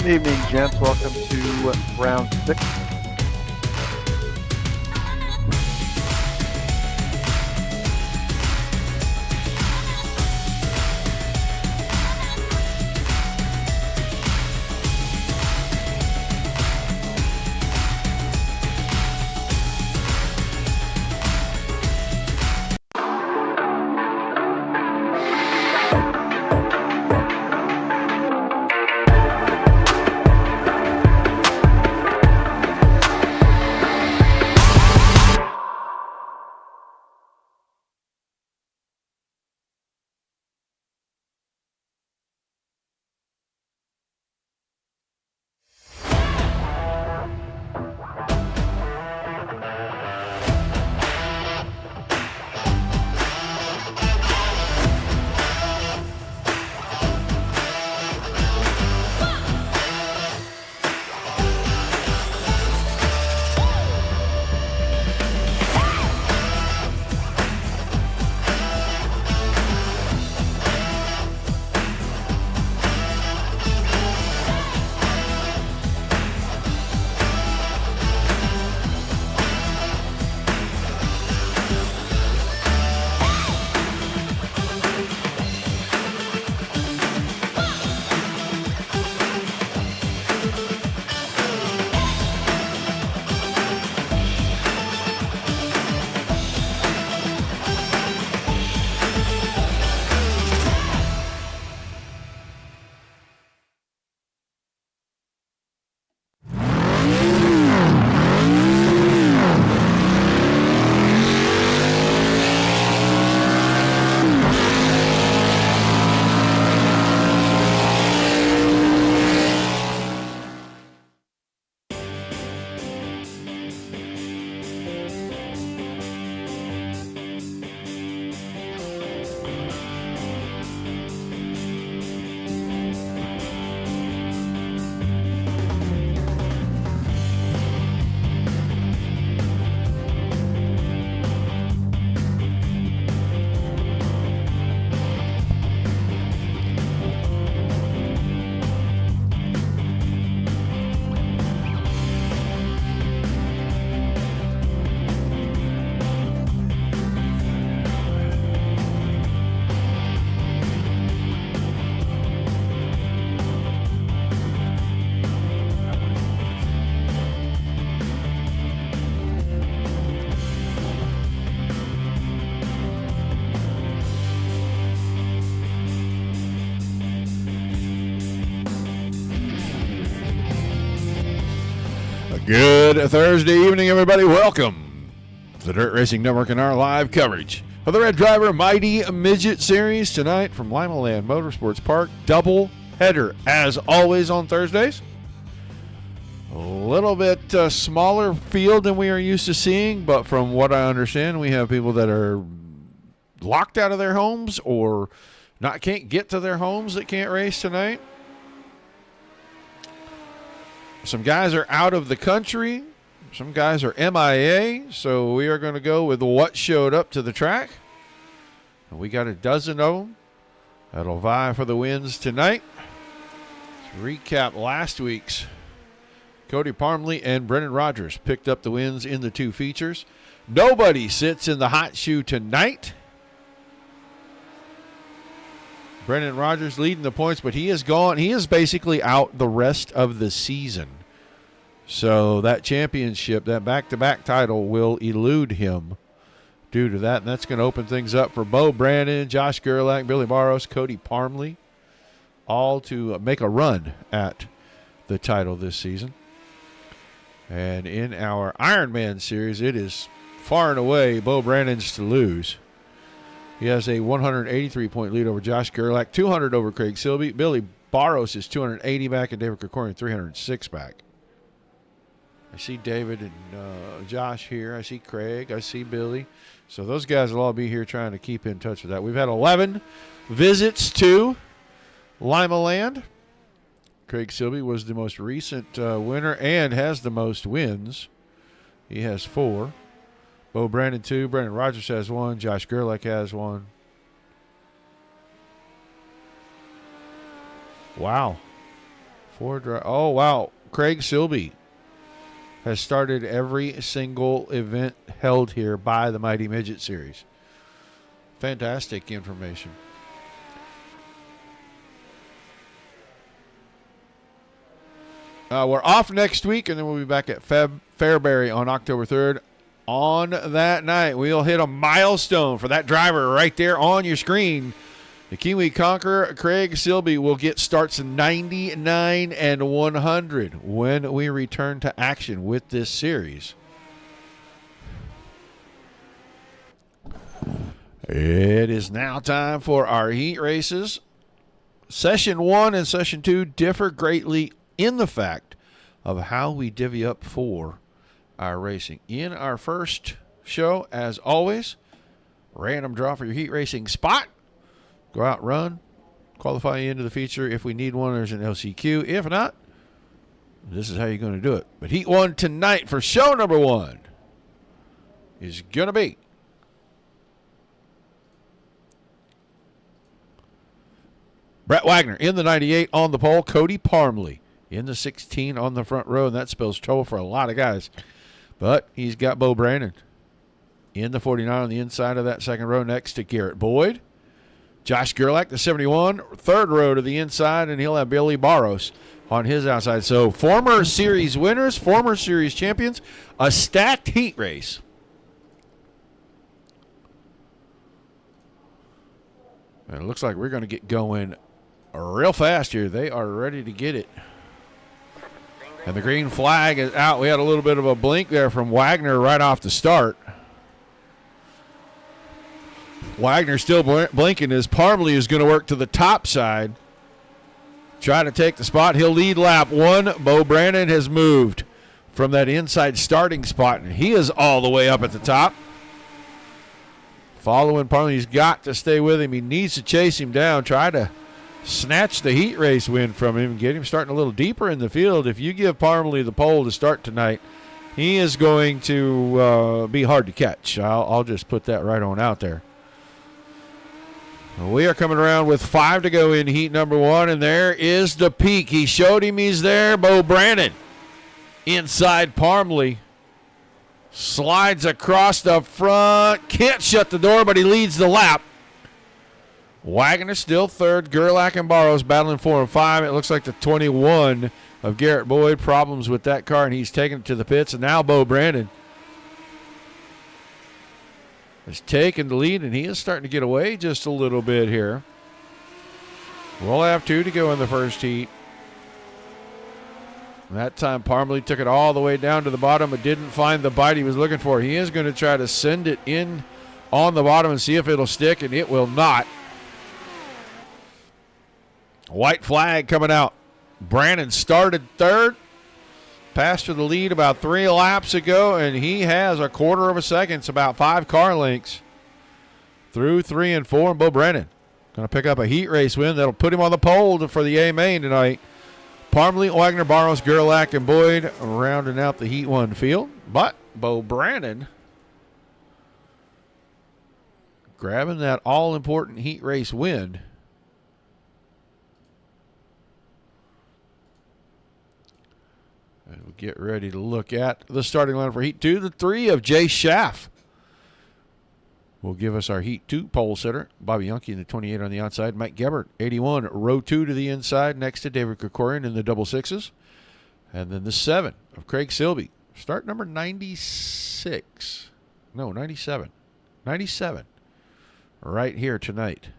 Evening, gents. Welcome to round 6. Good Thursday evening, everybody. Welcome to the Dirt Racing Network and our live coverage of the RedDriver Mighty Midget Series tonight from Limaland MotorSports Park. Double header, as always, on Thursdays. A little bit smaller field than we are used to seeing, but from what I understand, we have people that are locked out of their homes or can't get to their homes that can't race tonight. Some guys are out of the country. Some guys are MIA. So we are going to go with what showed up to the track. And we got a dozen of them that'll vie for the wins tonight. Let's recap last week's. Cody Parmley and Brennan Rogers picked up the wins in the two features. Nobody sits in the hot shoe tonight. Brennan Rogers leading the points, but he is gone. He is basically out the rest of the season. So that championship, that back-to-back title, will elude him due to that. And that's going to open things up for Bo Brandon, Josh Gerlach, Billy Barros, Cody Parmley, all to make a run at the title this season. And in our Ironman series, it is far and away Bo Brandon's to lose. He has a 183-point lead over Josh Gerlach, 200 over Craig Silby. Billy Barros is 280 back, and David Krikorian 306 back. I see David and Josh here. I see Craig. I see Billy. So those guys will all be here trying to keep in touch with that. We've had 11 visits to Limaland. Craig Silby was the most recent winner and has the most wins. He has 4. Bo Brandon 2. Brendan Rogers has 1. Josh Gerlach has 1. Wow. Oh, wow. Craig Silby has started every single event held here by the Mighty Midget Series. Fantastic information. We're off next week, and then we'll be back at Fairbury on October 3rd. On that night, we'll hit a milestone for that driver right there on your screen. The Kiwi Conqueror, Craig Silby, will get starts 99 and 100 when we return to action with this series. It is now time for our heat races. Session 1 and Session 2 differ greatly in the fact of how we divvy up for our racing. In our first show, as always, random draw for your heat racing spot. Go out, run, qualify you into the feature. If we need one, there's an LCQ. If not, this is how you're going to do it. But heat 1 tonight for show number 1 is going to be Brett Wagner in the 98 on the pole. Cody Parmley in the 16 on the front row, and that spells trouble for a lot of guys. But he's got Bo Brandon in the 49 on the inside of that second row next to Garrett Boyd. Josh Gerlach, the 71, third row to the inside, and he'll have Billy Barros on his outside. So former series winners, former series champions, a stacked heat race. And it looks like we're going to get going real fast here. They are ready to get it. And the green flag is out. We had a little bit of a blink there from Wagner right off the start. Wagner still blinking as Parmley is going to work to the top side. Try to take the spot. He'll lead lap 1. Bo Brandon has moved from that inside starting spot, and he is all the way up at the top. Following Parmley, he's got to stay with him. He needs to chase him down, try to snatch the heat race win from him, get him starting a little deeper in the field. If you give Parmley the pole to start tonight, he is going to be hard to catch. I'll just put that right on out there. We are coming around with 5 to go in heat number 1, and there is the peak. He showed him he's there. Bo Brandon inside Parmley. Slides across the front. Can't shut the door, but he leads the lap. Wagner still third. Gerlach and Barros battling 4 and 5. It looks like the 21 of Garrett Boyd. Problems with that car, and he's taking it to the pits. And now Bo Brandon has taken the lead, and he is starting to get away just a little bit here. We'll have 2 to go in the first heat. And that time Parmley took it all the way down to the bottom, but didn't find the bite he was looking for. He is going to try to send it in on the bottom and see if it'll stick, and it will not. White flag coming out. Brandon started third. Passed for the lead about 3 laps ago, and he has a quarter of a second. It's about 5 car lengths through 3 and 4. And Bo Brandon going to pick up a heat race win that'll put him on the pole for the A main tonight. Parmley, Wagner, Barros, Gerlach, and Boyd rounding out the heat 1 field. But Bo Brandon grabbing that all-important heat race win. And we'll get ready to look at the starting line for Heat 2. The 3 of Jay Schaff will give us our Heat 2 pole sitter. Bobby Yonke in the 28 on the outside. Mike Gebert, 81, row 2 to the inside next to David Krikorian in the double sixes. And then the 7 of Craig Silby. Start number 96. No, 97. 97 right here tonight.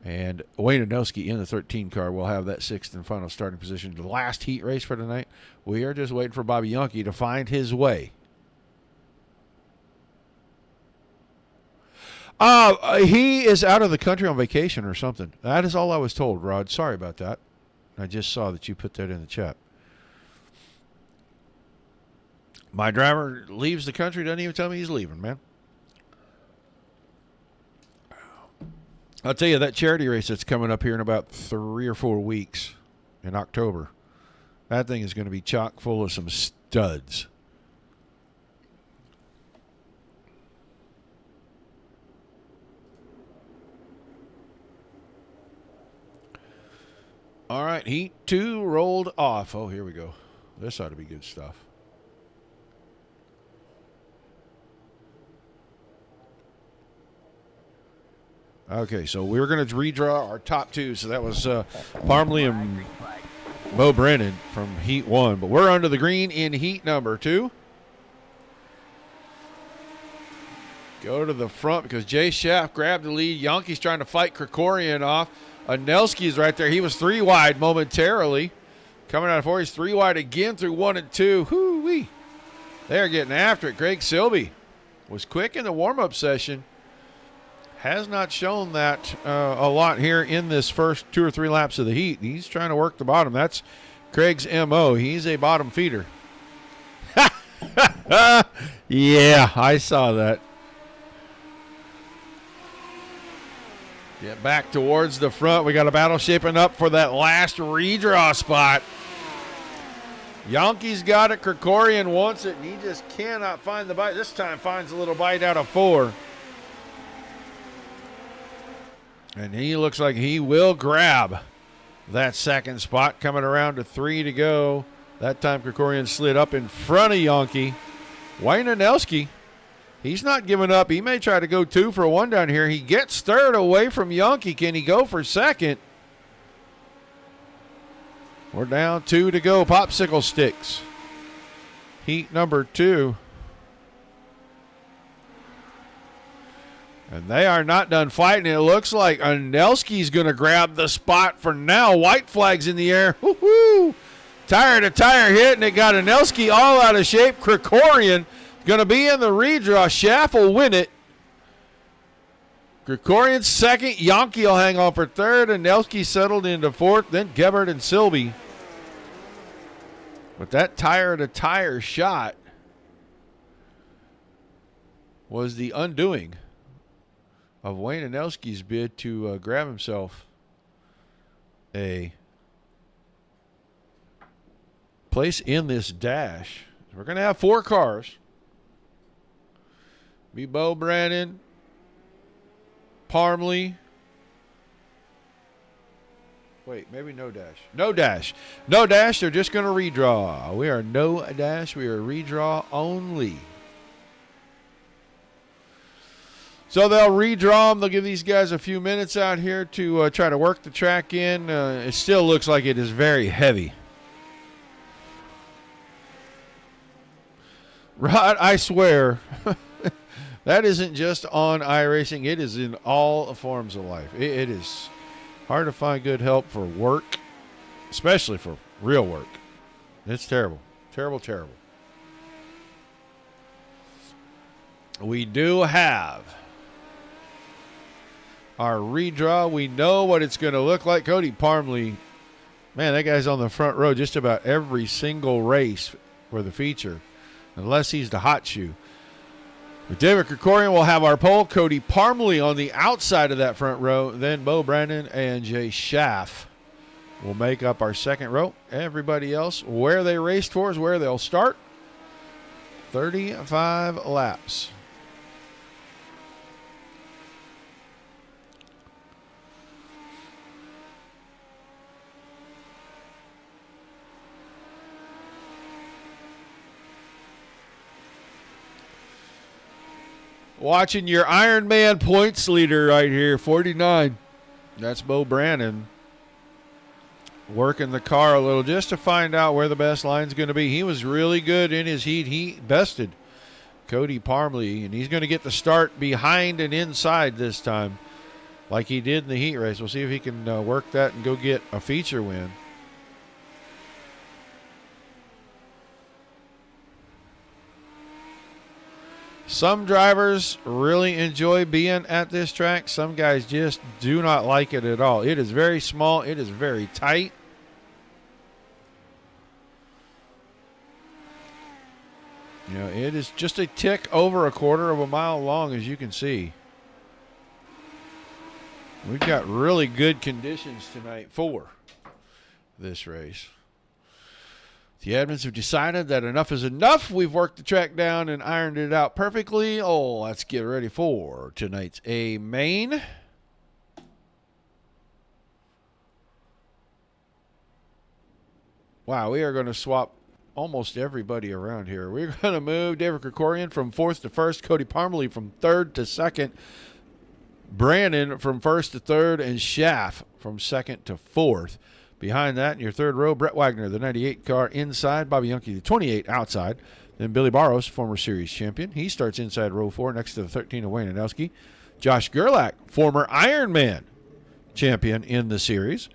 And Wayne Adowski in the 13 car will have that 6th and final starting position. The last heat race for tonight. We are just waiting for Bobby Yonke to find his way. He is out of the country on vacation or something. That is all I was told, Rod. Sorry about that. I just saw that you put that in the chat. My driver leaves the country, doesn't even tell me he's leaving, man. I'll tell you, that charity race that's coming up here in about 3 or 4 weeks in October, that thing is going to be chock full of some studs. All right, heat 2 rolled off. Oh, here we go. This ought to be good stuff. Okay, so we're going to redraw our top 2. So that was Parmley and Bo Brennan from heat 1. But we're under the green in heat number 2. Go to the front because Jay Schaff grabbed the lead. Yankee's trying to fight Krikorian off. Anelski's right there. He was 3 wide momentarily. Coming out of 4, he's 3 wide again through 1 and 2. Whoo-wee. They're getting after it. Greg Silby was quick in the warm-up session. Has not shown that a lot here in this first 2 or 3 laps of the heat. He's trying to work the bottom. That's Craig's M.O. He's a bottom feeder. Yeah, I saw that. Get back towards the front. We got a battle shaping up for that last redraw spot. Yankee's got it. Krikorian wants it, and he just cannot find the bite. This time finds a little bite out of 4. And he looks like he will grab that second spot. Coming around to 3 to go. That time Krikorian slid up in front of Yankee. Wayne Anelski, he's not giving up. He may try to go 2 for 1 down here. He gets third away from Yankee. Can he go for second? We're down 2 to go. Popsicle sticks. Heat number 2. And they are not done fighting. It looks like Anelski's going to grab the spot for now. White flag's in the air. Woo-hoo! Tire to tire hit, and it got Anelski all out of shape. Krikorian going to be in the redraw. Schaff will win it. Krikorian second. Yankee will hang on for third. Anelski settled into 4th. Then Gebhardt and Silby. But that tire to tire shot was the undoing of Wayne Anelski's bid to grab himself a place in this dash. We're going to have 4 cars. Be Bo Brennan, Parmley. Wait, maybe no dash. No dash. No dash. They're just going to redraw. We are no dash. We are redraw only. So they'll redraw them. They'll give these guys a few minutes out here to try to work the track in. It still looks like it is very heavy. Rod, I swear, that isn't just on iRacing. It is in all forms of life. It is hard to find good help for work, especially for real work. It's terrible. Terrible, terrible. We do have our redraw. We know what it's going to look like. Cody Parmley, man, that guy's on the front row just about every single race for the feature, unless he's the hot shoe. But David Krikorian will have our pole. Cody Parmley on the outside of that front row. Then Bo Brennan and Jay Schaff will make up our second row. Everybody else, where they raced for is where they'll start. 35 laps. Watching your Ironman points leader right here, 49. That's Bo Brennan. Working the car a little just to find out where the best line's going to be. He was really good in his heat. He bested Cody Parmley, and he's going to get the start behind and inside this time like he did in the heat race. We'll see if he can work that and go get a feature win. Some drivers really enjoy being at this track. Some guys just do not like it at all. It is very small. It is very tight. You know, it is just a tick over a quarter of a mile long, as you can see. We've got really good conditions tonight for this race. The admins have decided that enough is enough. We've worked the track down and ironed it out perfectly. Oh, let's get ready for tonight's A-Main. Wow, we are going to swap almost everybody around here. We're going to move David Krikorian from 4th to 1st, Cody Parmalee from 3rd to 2nd, Brandon from 1st to 3rd, and Schaff from 2nd to 4th. Behind that, in your 3rd row, Brett Wagner, the 98 car inside, Bobby Youngke, the 28 outside. Then Billy Barros, former series champion. He starts inside row 4 next to the 13 of Wayne Anelski. Josh Gerlach, former Ironman champion in the series.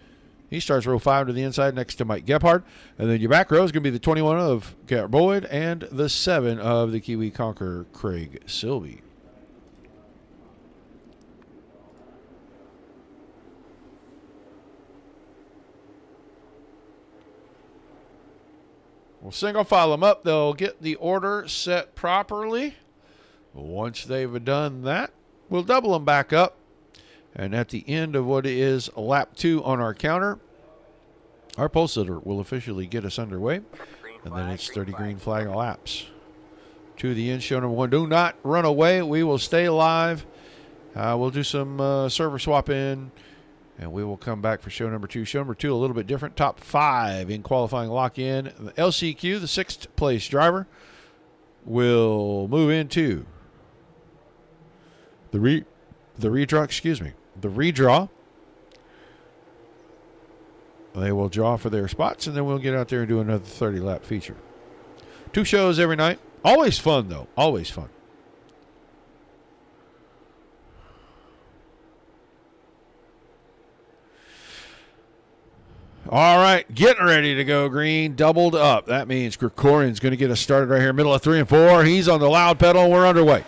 He starts row 5 to the inside next to Mike Gebhardt. And then your back row is going to be the 21 of Garrett Boyd and the 7 of the Kiwi Conqueror, Craig Silvey. We'll single file them up. They'll get the order set properly. Once they've done that, we'll double them back up. And at the end of what is lap 2 on our counter, our pole sitter will officially get us underway. And then it's 30 green flag laps. To the end, show number 1. Do not run away. We will stay live. We'll do some server swap in. And we will come back for show number 2. Show number 2, a little bit different. Top 5 in qualifying lock-in. The LCQ, the 6th place driver, will move into the redraw. They will draw for their spots, and then we'll get out there and do another 30-lap feature. 2 shows every night. Always fun, though. Always fun. All right, getting ready to go green, doubled up. That means Krikorian's going to get us started right here, middle of 3 and 4. He's on the loud pedal. We're underway.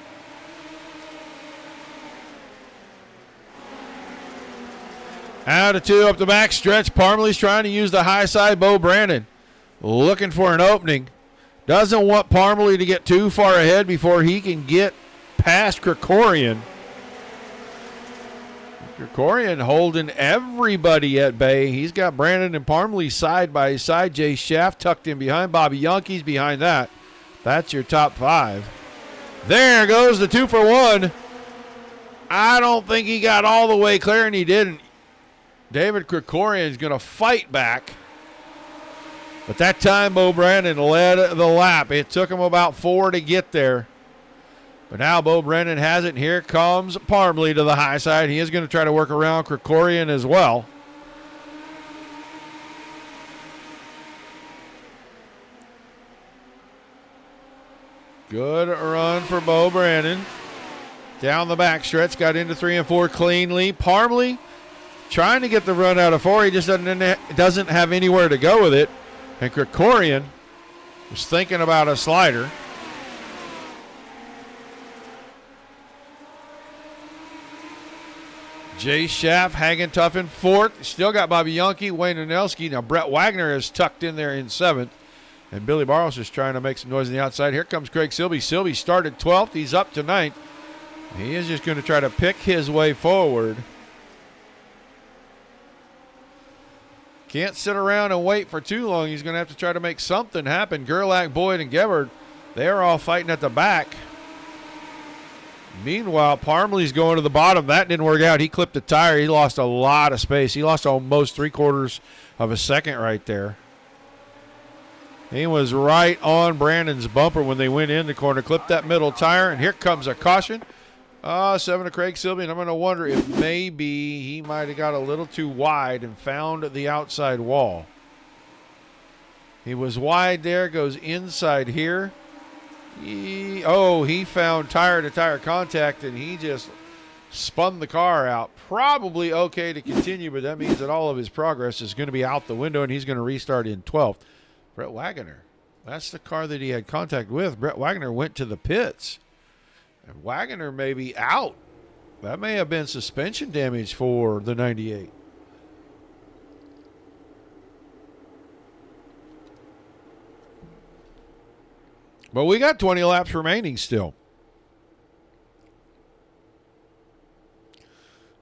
Out of 2 up the back stretch. Parmalee's trying to use the high side. Bo Brandon looking for an opening. Doesn't want Parmalee to get too far ahead before he can get past Krikorian. Krikorian holding everybody at bay. He's got Brandon and Parmalee side by side. Jay Schaff tucked in behind. Bobby Youngke's behind that. That's your top 5. There goes the 2 for 1. I don't think he got all the way clear, and he didn't. David Krikorian is going to fight back. But that time, Bo Brandon led the lap. It took him about 4 to get there. But now Bo Brandon has it, and here comes Parmalee to the high side. He is going to try to work around Krikorian as well. Good run for Bo Brandon. Down the back stretch, got into 3 and 4 cleanly. Parmalee trying to get the run out of 4. He just doesn't have anywhere to go with it. And Krikorian was thinking about a slider. Jay Schaff hanging tough in 4th. Still got Bobby Youngke, Wayne Anelski. Now Brett Wagner is tucked in there in 7th. And Billy Barros is trying to make some noise on the outside. Here comes Craig Silvey. Silvey started 12th. He's up to 9th. He is just going to try to pick his way forward. Can't sit around and wait for too long. He's going to have to try to make something happen. Gerlach, Boyd, and Gebhardt, they're all fighting at the back. Meanwhile, Parmalee's going to the bottom. That didn't work out. He clipped the tire. He lost a lot of space. He lost almost 3/4 of a second right there. He was right on Brandon's bumper when they went in the corner. Clipped that middle tire, and here comes a caution. 7 to Craig Silvey, and I'm going to wonder if maybe he might have got a little too wide and found the outside wall. He was wide there, goes inside here. He found tire-to-tire contact, and he just spun the car out. Probably okay to continue, but that means that all of his progress is going to be out the window, and he's going to restart in 12th. Brett Wagner, that's the car that he had contact with. Brett Wagner went to the pits, and Wagner may be out. That may have been suspension damage for the 98. But we got 20 laps remaining still.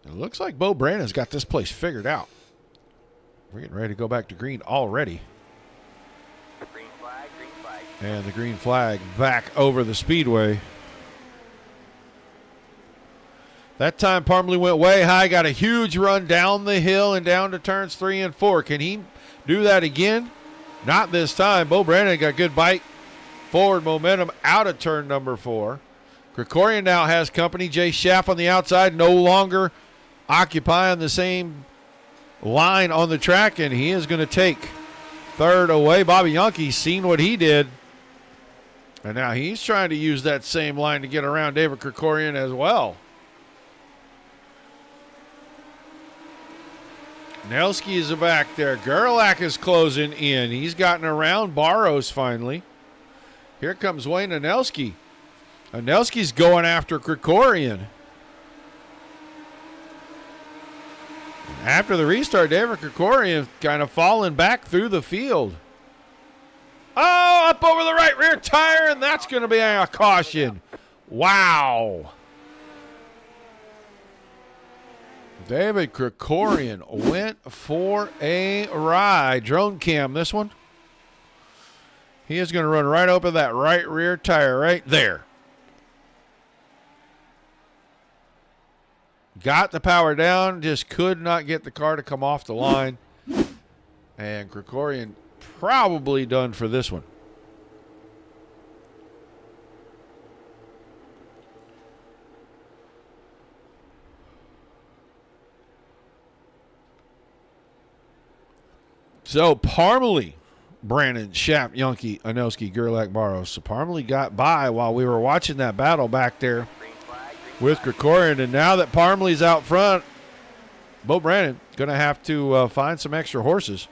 It looks like Bo Brandon's got this place figured out. We're getting ready to go back to green already. Green flag, green flag. And the green flag back over the speedway. That time Parmalee went way high, got a huge run down the hill and down to turns 3 and 4. Can he do that again? Not this time. Bo Brandon got good bite. Forward momentum out of turn number 4. Krikorian now has company. Jay Schaff on the outside, no longer occupying the same line on the track, and he is going to take third away. Bobby Youngke's seen what he did, and now he's trying to use that same line to get around David Krikorian as well. Nelski is back there. Gerlach is closing in. He's gotten around Barros finally. Here comes Wayne Anelski. Anelski's going after Krikorian. After the restart, David Krikorian kind of falling back through the field. Oh, up over the right rear tire, and that's going to be a caution. Wow. David Krikorian went for a ride. Drone cam this one. He is going to run right over that right rear tire right there. Got the power down, just could not get the car to come off the line. And Krikorian probably done for this one. So Parmalee, Brandon, Schaff, Youngke, Anelski, Gerlach, Barros. So Parmalee got by while we were watching that battle back there with Krikorian. And now that Parmalee's out front, Bo Brandon going to have to find some extra horses.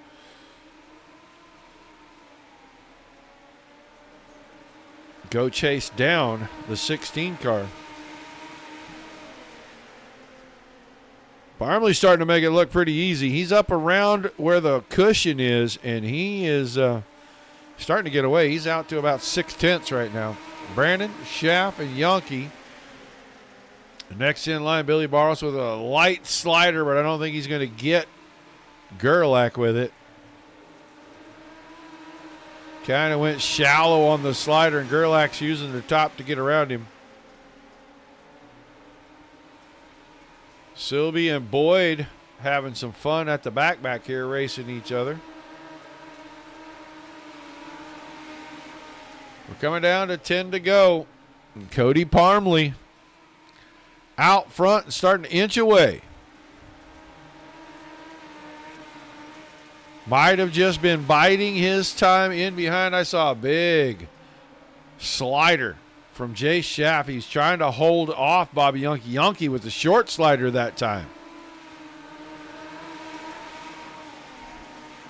Go chase down the 16 car. Parmalee's starting to make it look pretty easy. He's up around where the cushion is, and he is starting to get away. He's out to about 6/10 right now. Brandon, Schaff, and Youngke. Next in line, Billy Barros with a light slider, but I don't think he's going to get Gerlach with it. Kind of went shallow on the slider, and Gerlach's using the top to get around him. Sylvie and Boyd having some fun at the back here, racing each other. We're coming down to 10 to go. And Cody Parmalee out front and starting to inch away. Might have just been biding his time in behind. I saw a big slider from Jay Schaff. He's trying to hold off Bobby Youngke. Youngke with the short slider that time.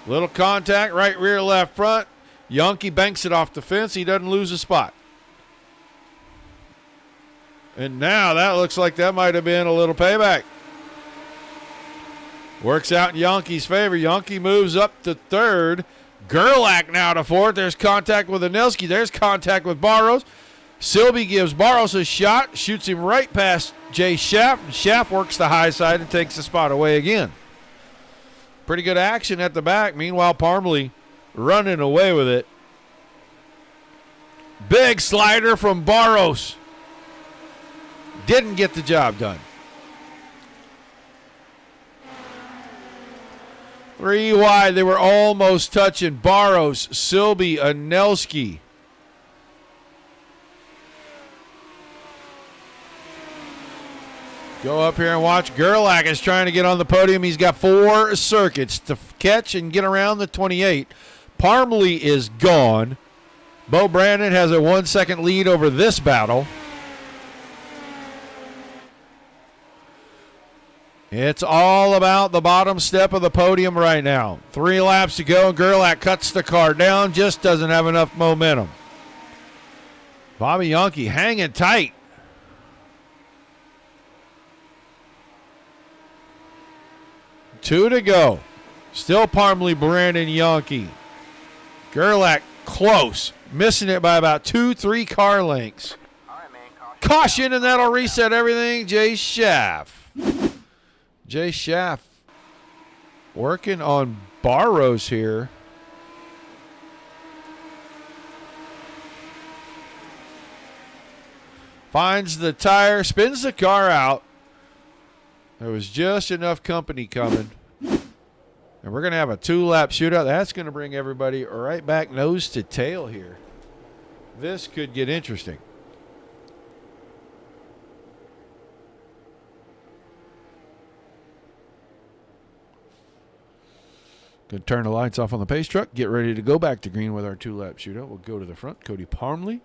Little contact, right rear, left front. Youngke banks it off the fence. He doesn't lose a spot. And now that looks like that might have been a little payback. Works out in Youngke's favor. Youngke moves up to third. Gerlach now to fourth. There's contact with Anelski. There's contact with Barros. Sylvie gives Barros a shot, shoots him right past Jay Schaff, and Schaff works the high side and takes the spot away again. Pretty good action at the back. Meanwhile, Parmalee running away with it. Big slider from Barros. Didn't get the job done. 3 wide. They were almost touching. Barros, Sylvie, Anelski. Go up here and watch. Gerlach is trying to get on the podium. He's got 4 circuits to catch and get around the 28. Parmalee is gone. Bo Brandon has a 1-second lead over this battle. It's all about the bottom step of the podium right now. 3 laps to go. Gerlach cuts the car down. Just doesn't have enough momentum. Bobby Youngke hanging tight. 2 to go. Still Parmalee, Brandon, Youngke. Gerlach close. Missing it by about 2-3 car lengths. All right, man. Caution, and that'll reset everything. Jay Schaff. Jay Schaff working on Barros here. Finds the tire, spins the car out. There was just enough company coming. And we're going to have a 2-lap shootout. That's going to bring everybody right back nose to tail here. This could get interesting. Going to turn the lights off on the pace truck. Get ready to go back to green with our 2-lap shootout. We'll go to the front. Cody Parmley,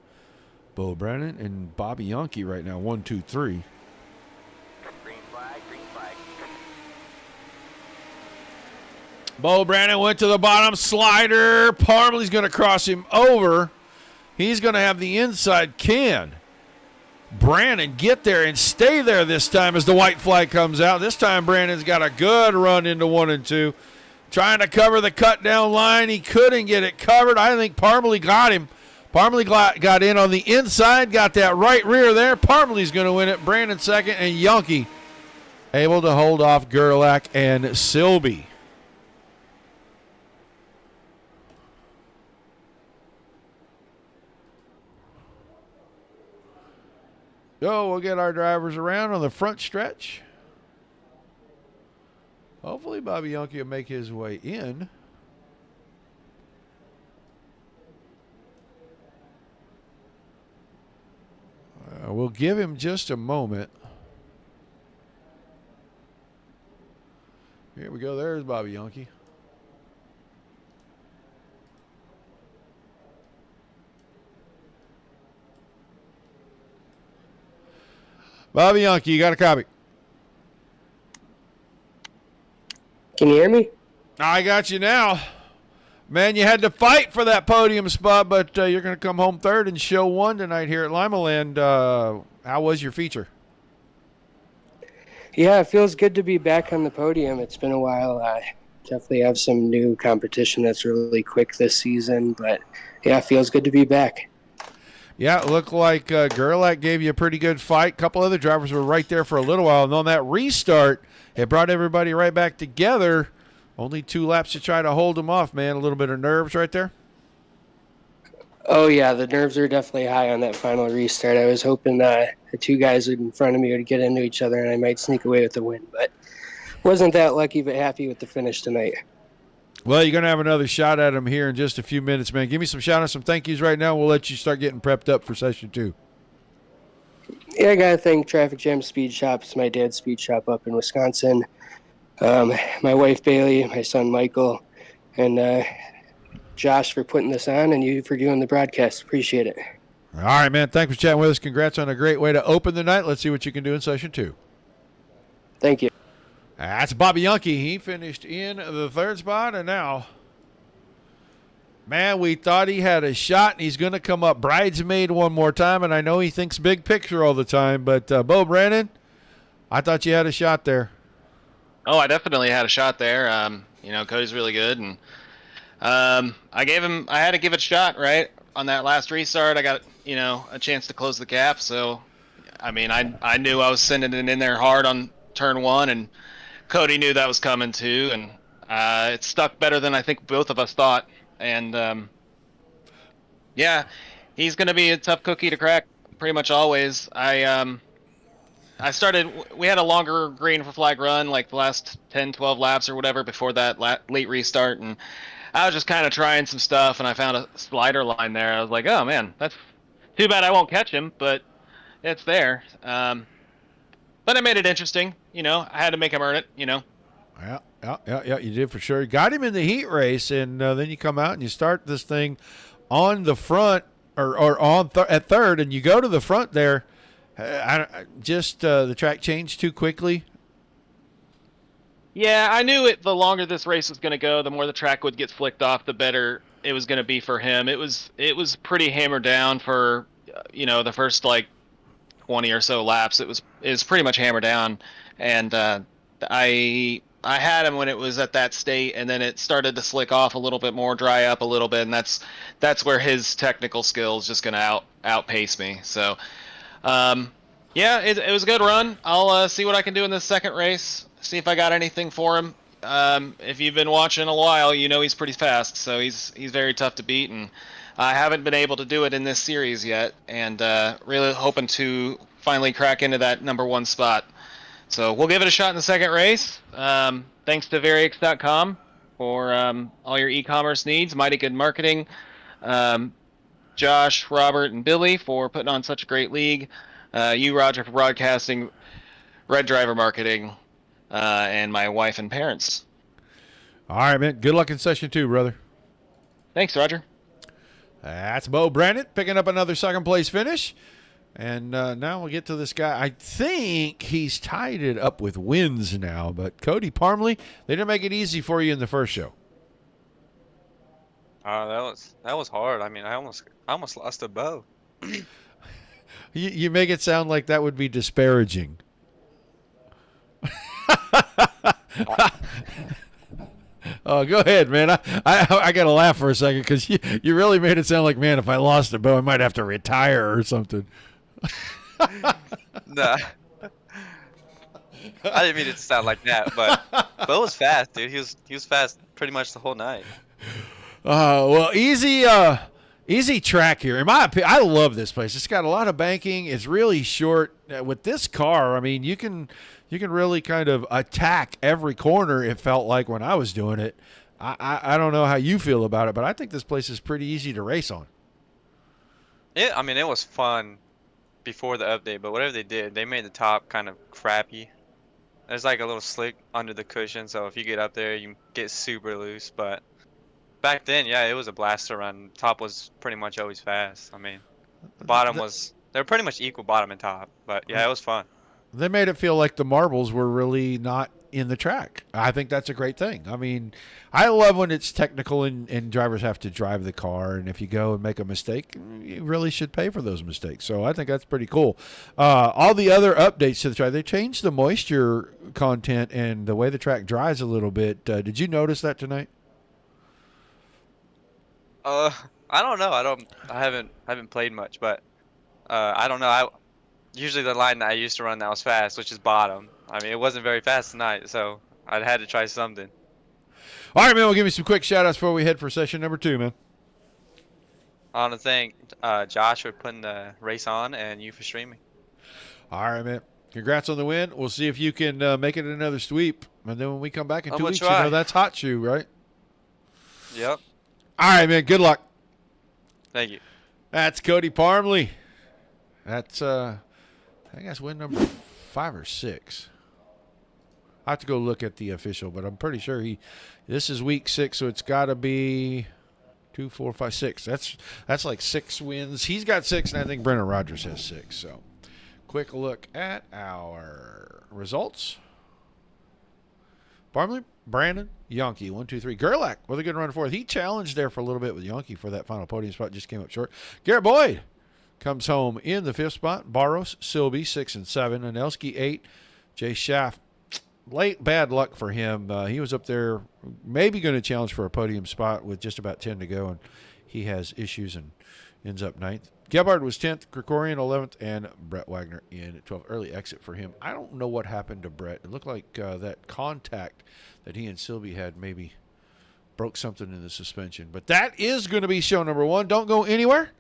Bo Brennan, and Bobby Yankee right now. 1, 2, 3. Green flag, green flag. Bo Brennan went to the bottom slider. Parmley's going to cross him over. He's going to have the inside. Can Brandon get there and stay there this time as the white flag comes out? This time Brandon's got a good run into 1 and 2. Trying to cover the cut down line. He couldn't get it covered. I think Parmley got him. Parmley got in on the inside, got that right rear there. Parmley's going to win it. Brandon second, and Yankee able to hold off Gerlach and Silby. So we'll get our drivers around on the front stretch. Hopefully Bobby Yankee will make his way in. We'll give him just a moment. Here we go. There's Bobby Yankee. Bobby Yankee, you got a copy? Can you hear me? I got you now. Man, you had to fight for that podium spot, but you're going to come home third in show 1 tonight here at Limaland. How was your feature? Yeah, it feels good to be back on the podium. It's been a while. Definitely have some new competition that's really quick this season, but yeah, it feels good to be back. Yeah, it looked like Gerlach gave you a pretty good fight. A couple other drivers were right there for a little while, and on that restart, it brought everybody right back together. Only 2 laps to try to hold them off, man. A little bit of nerves right there. Oh, yeah, the nerves are definitely high on that final restart. I was hoping the 2 guys in front of me would get into each other and I might sneak away with the win, but wasn't that lucky, but happy with the finish tonight. Well, you're going to have another shot at him here in just a few minutes, man. Give me some shout-outs, some thank yous right now. We'll let you start getting prepped up for session 2. Yeah, I got to thank Traffic Jam Speed Shop. It's my dad's speed shop up in Wisconsin. My wife, Bailey, my son, Michael, and Josh for putting this on, and you for doing the broadcast. Appreciate it. All right, man. Thanks for chatting with us. Congrats on a great way to open the night. Let's see what you can do in session 2. Thank you. That's Bobby Yankee. He finished in the 3rd spot, and now, man, we thought he had a shot, and he's going to come up bridesmaid one more time, and I know he thinks big picture all the time, but Bo Brennan, I thought you had a shot there. Oh, I definitely had a shot there. Cody's really good, and I had to give it a shot, right? On that last restart, I got, a chance to close the gap, so, I knew I was sending it in there hard on turn 1, and Cody knew that was coming too, and it stuck better than I think both of us thought. And yeah, he's going to be a tough cookie to crack pretty much always. We had a longer green for flag run, like the last 10, 12 laps or whatever before that late restart, and I was just kind of trying some stuff, and I found a slider line there. I was like, oh man, that's too bad I won't catch him, but it's there. But I made it interesting, I had to make him earn it, Yeah, you did for sure. You got him in the heat race, and then you come out and you start this thing on the front at third, and you go to the front there. The track changed too quickly. Yeah, I knew the longer this race was going to go, the more the track would get flicked off, the better it was going to be for him. It was pretty hammered down for, the first 20 or so laps. It was pretty much hammered down, and I had him when it was at that state, and then it started to slick off a little bit more, dry up a little bit, and that's where his technical skill is just going to outpace me. So, it was a good run. I'll see what I can do in this second race, see if I got anything for him. If you've been watching a while, he's pretty fast, so he's very tough to beat, and I haven't been able to do it in this series yet, and really hoping to finally crack into that number 1 spot. So we'll give it a shot in the second race. Thanks to Variax.com for all your e-commerce needs. Mighty Good Marketing. Josh, Robert, and Billy for putting on such a great league. You, Roger, for broadcasting. RedDriver Marketing, and my wife and parents. All right, man. Good luck in session 2, brother. Thanks, Roger. That's Bo Brandon picking up another second-place finish. And now we'll get to this guy. I think he's tied it up with wins now. But Cody Parmley, they didn't make it easy for you in the first show. That was hard. I mean, I almost lost a Bo. You make it sound like that would be disparaging. Oh, go ahead, man. I got to laugh for a second because you really made it sound like, man, if I lost a Bo, I might have to retire or something. Nah. I didn't mean it to sound like that, but Bo was fast, dude. He was fast pretty much the whole night. Well, easy track here. In my opinion, I love this place. It's got a lot of banking. It's really short. With this car, I mean, you can really kind of attack every corner, it felt like when I was doing it. I don't know how you feel about it, but I think this place is pretty easy to race on. Yeah, I mean, it was fun before the update, but whatever they did, they made the top kind of crappy. There's like a little slick under the cushion, so if you get up there, you get super loose. But back then, yeah, it was a blast to run. Top was pretty much always fast. I mean, the bottom they were pretty much equal, bottom and top. But yeah, it was fun. They made it feel like the marbles were really not in the track. I think that's a great thing. I mean, I love when it's technical and drivers have to drive the car, and if you go and make a mistake, you really should pay for those mistakes. So I think that's pretty cool. All the other updates to the track, they changed the moisture content and the way the track dries a little bit. Did you notice that tonight? I don't know. I haven't played much, but I don't know. Usually the line that I used to run that was fast, which is bottom. I mean, it wasn't very fast tonight, so I had to try something. All right, man, we'll give you some quick shout-outs before we head for session number 2, man. I want to thank Josh for putting the race on and you for streaming. All right, man. Congrats on the win. We'll see if you can make it another sweep. And then when we come back in 2 weeks, you know that's hot shoe, right? Yep. All right, man. Good luck. Thank you. That's Cody Parmley. That's, I think that's win number 5 or 6. I have to go look at the official, but I'm pretty sure this is week 6, so it's got to be 2, 4, 5, 6. That's like 6 wins. He's got 6, and I think Brennan Rogers has 6. So, quick look at our results. Parmley, Brandon, Yonke, 1, 2, 3. Gerlach with a good run forth. He challenged there for a little bit with Yonke for that final podium spot. Just came up short. Garrett Boyd comes home in the 5th spot. Barros, Silby, 6 and 7. Anelski, 8. Jay Schaff, late bad luck for him. He was up there maybe going to challenge for a podium spot with just about 10 to go, and he has issues and ends up 9th. Gebhard was 10th, Krikorian 11th, and Brett Wagner in 12th. Early exit for him. I don't know what happened to Brett. It looked like that contact that he and Silby had maybe broke something in the suspension. But that is going to be show number 1. Don't go anywhere.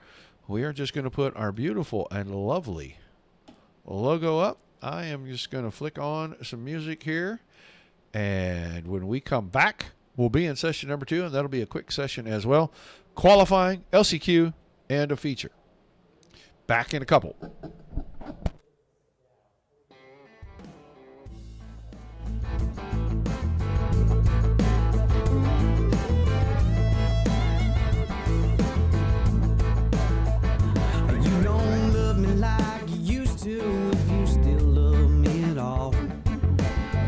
We are just going to put our beautiful and lovely logo up. I am just going to flick on some music here. And when we come back, we'll be in session number 2, and that'll be a quick session as well. Qualifying, LCQ, and a feature. Back in a couple. You don't love me like you used to, if you still love me at all.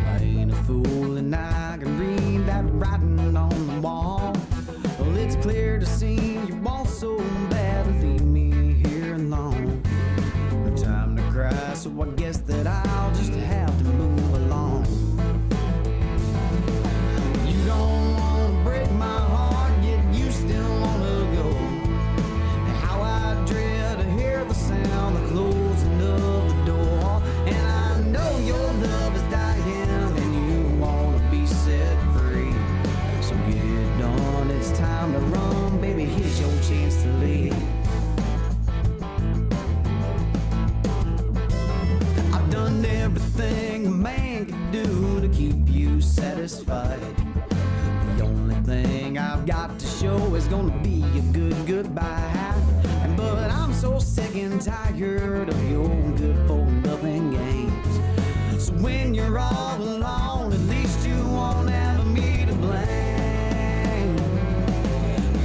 I ain't a fool and I can read that writing on the wall. Well, it's clear to see you want so bad to leave me here alone. No time to cry, so I guess that I'll just have to move along. You don't want to break my heart, yet you still want to go. And how I dread to hear the sound of closing of the door. And I know your love is dying and you want to be set free. So get it done, it's time to run, baby, here's your chance to leave. I've done everything a man could do to keep you satisfied. The only thing I've got to show is gonna be a good goodbye. But I'm so sick and tired of your good for nothing games. So when you're all alone, at least you won't have me to blame.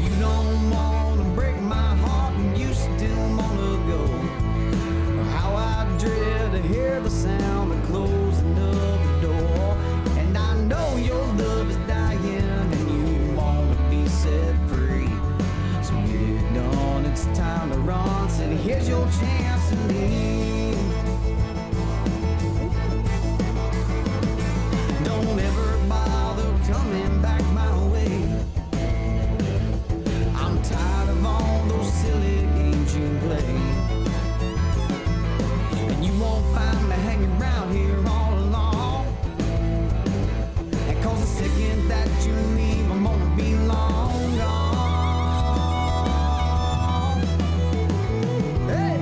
You don't wanna break my heart and you still wanna go. How I dread to hear the sound of closing of the door. And I know your love is dying and you wanna be set free. So get it done, it's time to run. Said here's your chance to leave. Don't ever bother coming back my way. I'm tired of all those silly games you play. And you won't find me hanging around here all along. And cause the second that you leave, I'm gonna be long gone. Hey!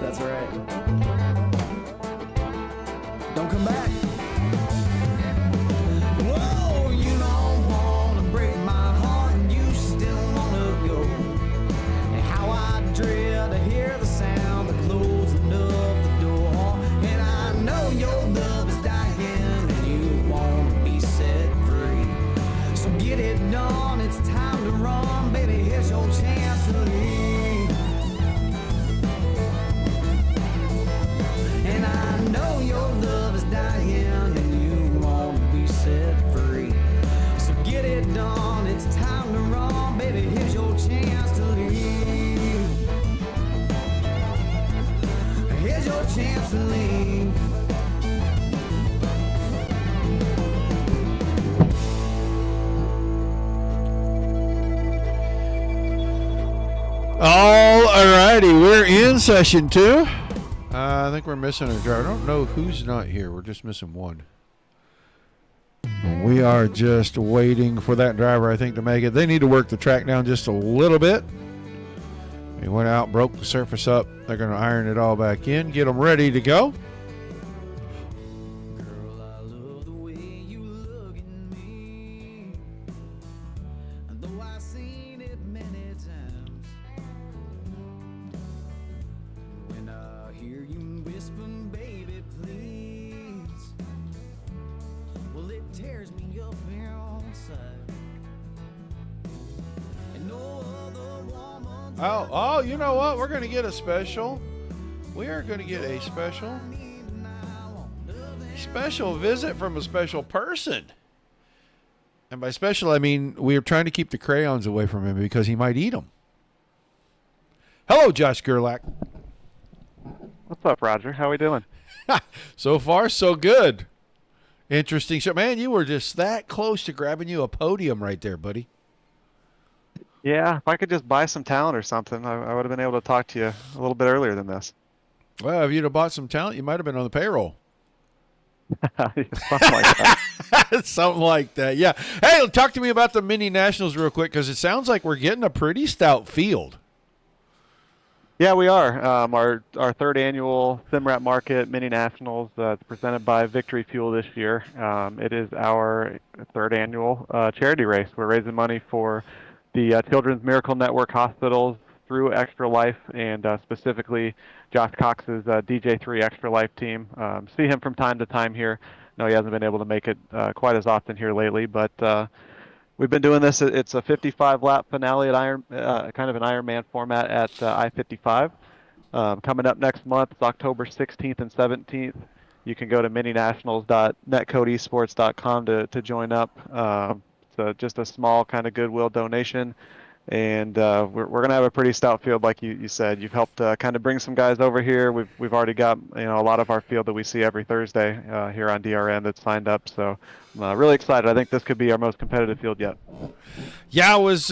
That's right. Don't come back. Whoa, you don't wanna break my heart and you still wanna go. And how I dread to hear the sound, the closing of the door. And I know your love is dying and you wanna be set free. So get it done, it's time to run, baby, here's your chance to leave. And I know your love is dying and you wanna be set free. So get it done, it's time to run, baby, here's your chance to leave. Here's your chance to leave. Alrighty, we're in session 2. I think we're missing a driver. I don't know who's not here. We're just missing one. We are just waiting for that driver, I think, to make it. They need to work the track down just a little bit. They went out, broke the surface up. They're going to iron it all back in, get them ready to go. Girl, I love the way you look at me. And though I've seen it many times, when I hear you whisper, baby, please, well, it tears me up inside. And no other woman's Oh, you know what? We're going to get a special. We are going to get a special visit from a special person. And by special, I mean we are trying to keep the crayons away from him because he might eat them. Hello, Josh Gerlach. What's up, Roger? How we doing? So far, so good. Interesting show. Man, you were just that close to grabbing you a podium right there, buddy. Yeah, if I could just buy some talent or something, I would have been able to talk to you a little bit earlier than this. Well, if you'd have bought some talent, you might have been on the payroll. Something like that. Something like that, yeah. Hey, talk to me about the mini nationals real quick, because it sounds like we're getting a pretty stout field. Yeah, we are. Our third annual SimRat Market Mini Nationals presented by Victory Fuel this year. It is our third annual charity race. We're raising money for the Children's Miracle Network hospitals through Extra Life, and specifically Josh Cox's DJ3 Extra Life team. See him from time to time here. No, he hasn't been able to make it quite as often here lately, but we've been doing this. It's a 55-lap finale at kind of an Ironman format at I-55. Coming up next month, it's October 16th and 17th. You can go to mininationals.netcodesports.com to join up. It's just a small kind of goodwill donation, and we're going to have a pretty stout field, like you said. You've helped kind of bring some guys over here. We've already got a lot of our field that we see every Thursday here on DRN that's signed up. So I'm really excited. I think this could be our most competitive field yet. Yeah, I was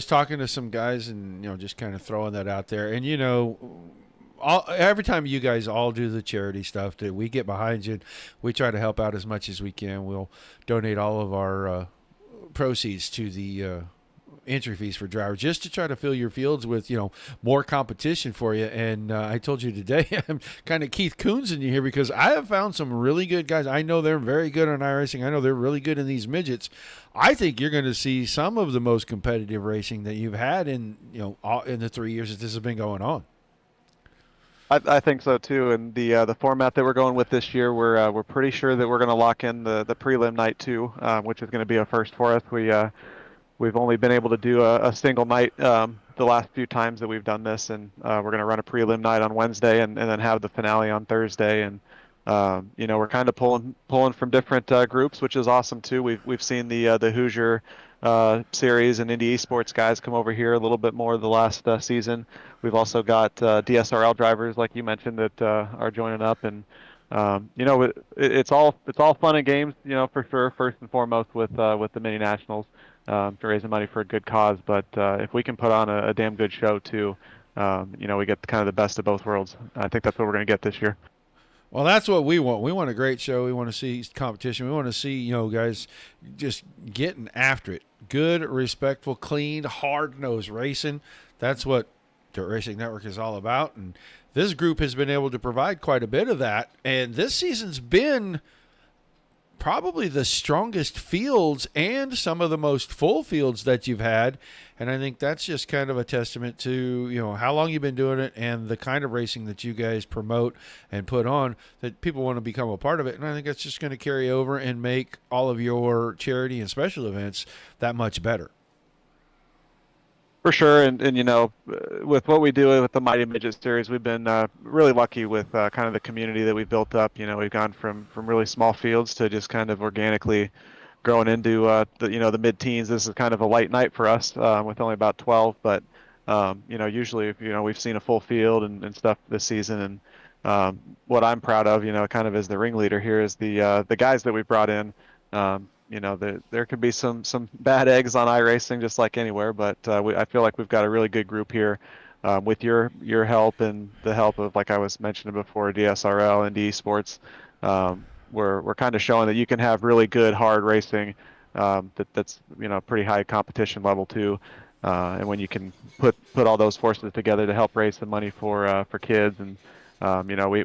talking to some guys and just kind of throwing that out there, and every time you guys all do the charity stuff, that we get behind you, we try to help out as much as we can. We'll donate all of our proceeds to the entry fees for drivers, just to try to fill your fields with, more competition for you. And I told you today, I'm kind of Keith Coons in you here, because I have found some really good guys. I know they're very good on iRacing. I know they're really good in these midgets. I think you're going to see some of the most competitive racing that you've had in the 3 years that this has been going on. I think so too, and the format that we're going with this year, we're pretty sure that we're going to lock in the prelim night too, which is going to be a first for us. We've only been able to do a single night the last few times that we've done this, and we're going to run a prelim night on Wednesday and then have the finale on Thursday. And we're kind of pulling from different groups, which is awesome too. We've seen the Hoosier series and Indy Esports guys come over here a little bit more the last season. We've also got DSRL drivers, like you mentioned, that are joining up, and it's all fun and games, for sure. First and foremost with the mini nationals, for raising money for a good cause. But if we can put on a damn good show too, we get kind of the best of both worlds. I think that's what we're going to get this year. Well, that's what we want. We want a great show. We want to see competition. We want to see, guys just getting after it. Good, respectful, clean, hard-nosed racing. That's what Dirt Racing Network is all about. And this group has been able to provide quite a bit of that. And this season's been probably the strongest fields and some of the most full fields that you've had. And I think that's just kind of a testament to, how long you've been doing it and the kind of racing that you guys promote and put on, that people want to become a part of it. And I think that's just going to carry over and make all of your charity and special events that much better. For sure, and with what we do with the Mighty Midget series, we've been really lucky with kind of the community that we've built up. We've gone from really small fields to just kind of organically growing into the mid-teens. This is kind of a light night for us with only about 12, but usually we've seen a full field and stuff this season. And what I'm proud of, kind of as the ringleader here, is the guys that we brought in. There could be some bad eggs on iRacing, just like anywhere, but I feel like we've got a really good group here with your help and the help of, like I was mentioning before, DSRL and eSports. We're kind of showing that you can have really good, hard racing that's pretty high competition level too. And when you can put all those forces together to help raise some money for kids, and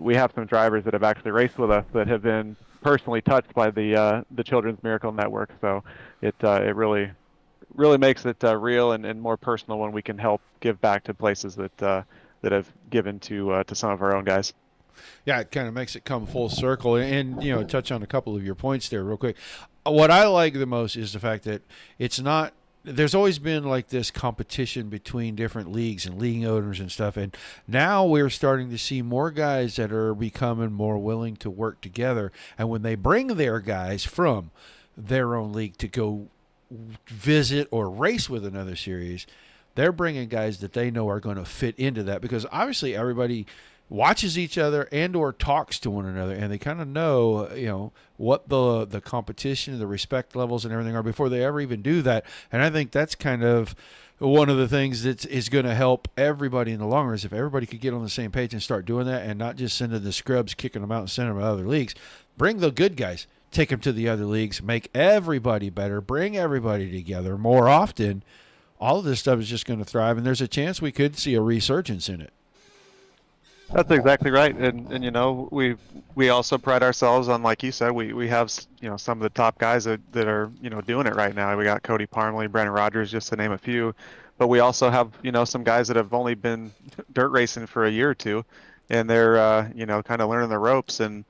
we have some drivers that have actually raced with us that have been personally touched by the Children's Miracle Network, so it really makes it real and more personal when we can help give back to places that have given to some of our own guys. Yeah, it kind of makes it come full circle. And touch on a couple of your points there real quick. What I like the most is the fact that it's not. There's always been like this competition between different leagues and league owners and stuff, and now we're starting to see more guys that are becoming more willing to work together. And when they bring their guys from their own league to go visit or race with another series, they're bringing guys that they know are going to fit into that, because obviously everybody watches each other and or talks to one another, and they kind of know, what the competition, the respect levels and everything are before they ever even do that. And I think that's kind of one of the things that is going to help everybody in the long run, is if everybody could get on the same page and start doing that, and not just sending the scrubs, kicking them out and sending them to other leagues. Bring the good guys, take them to the other leagues, make everybody better, bring everybody together more often. All of this stuff is just going to thrive, and there's a chance we could see a resurgence in it. That's exactly right, and we also pride ourselves on, like you said, we have some of the top guys that are doing it right now. We got Cody Parmley, Brennan Rogers, just to name a few, but we also have some guys that have only been dirt racing for a year or two, and they're kind of learning the ropes, and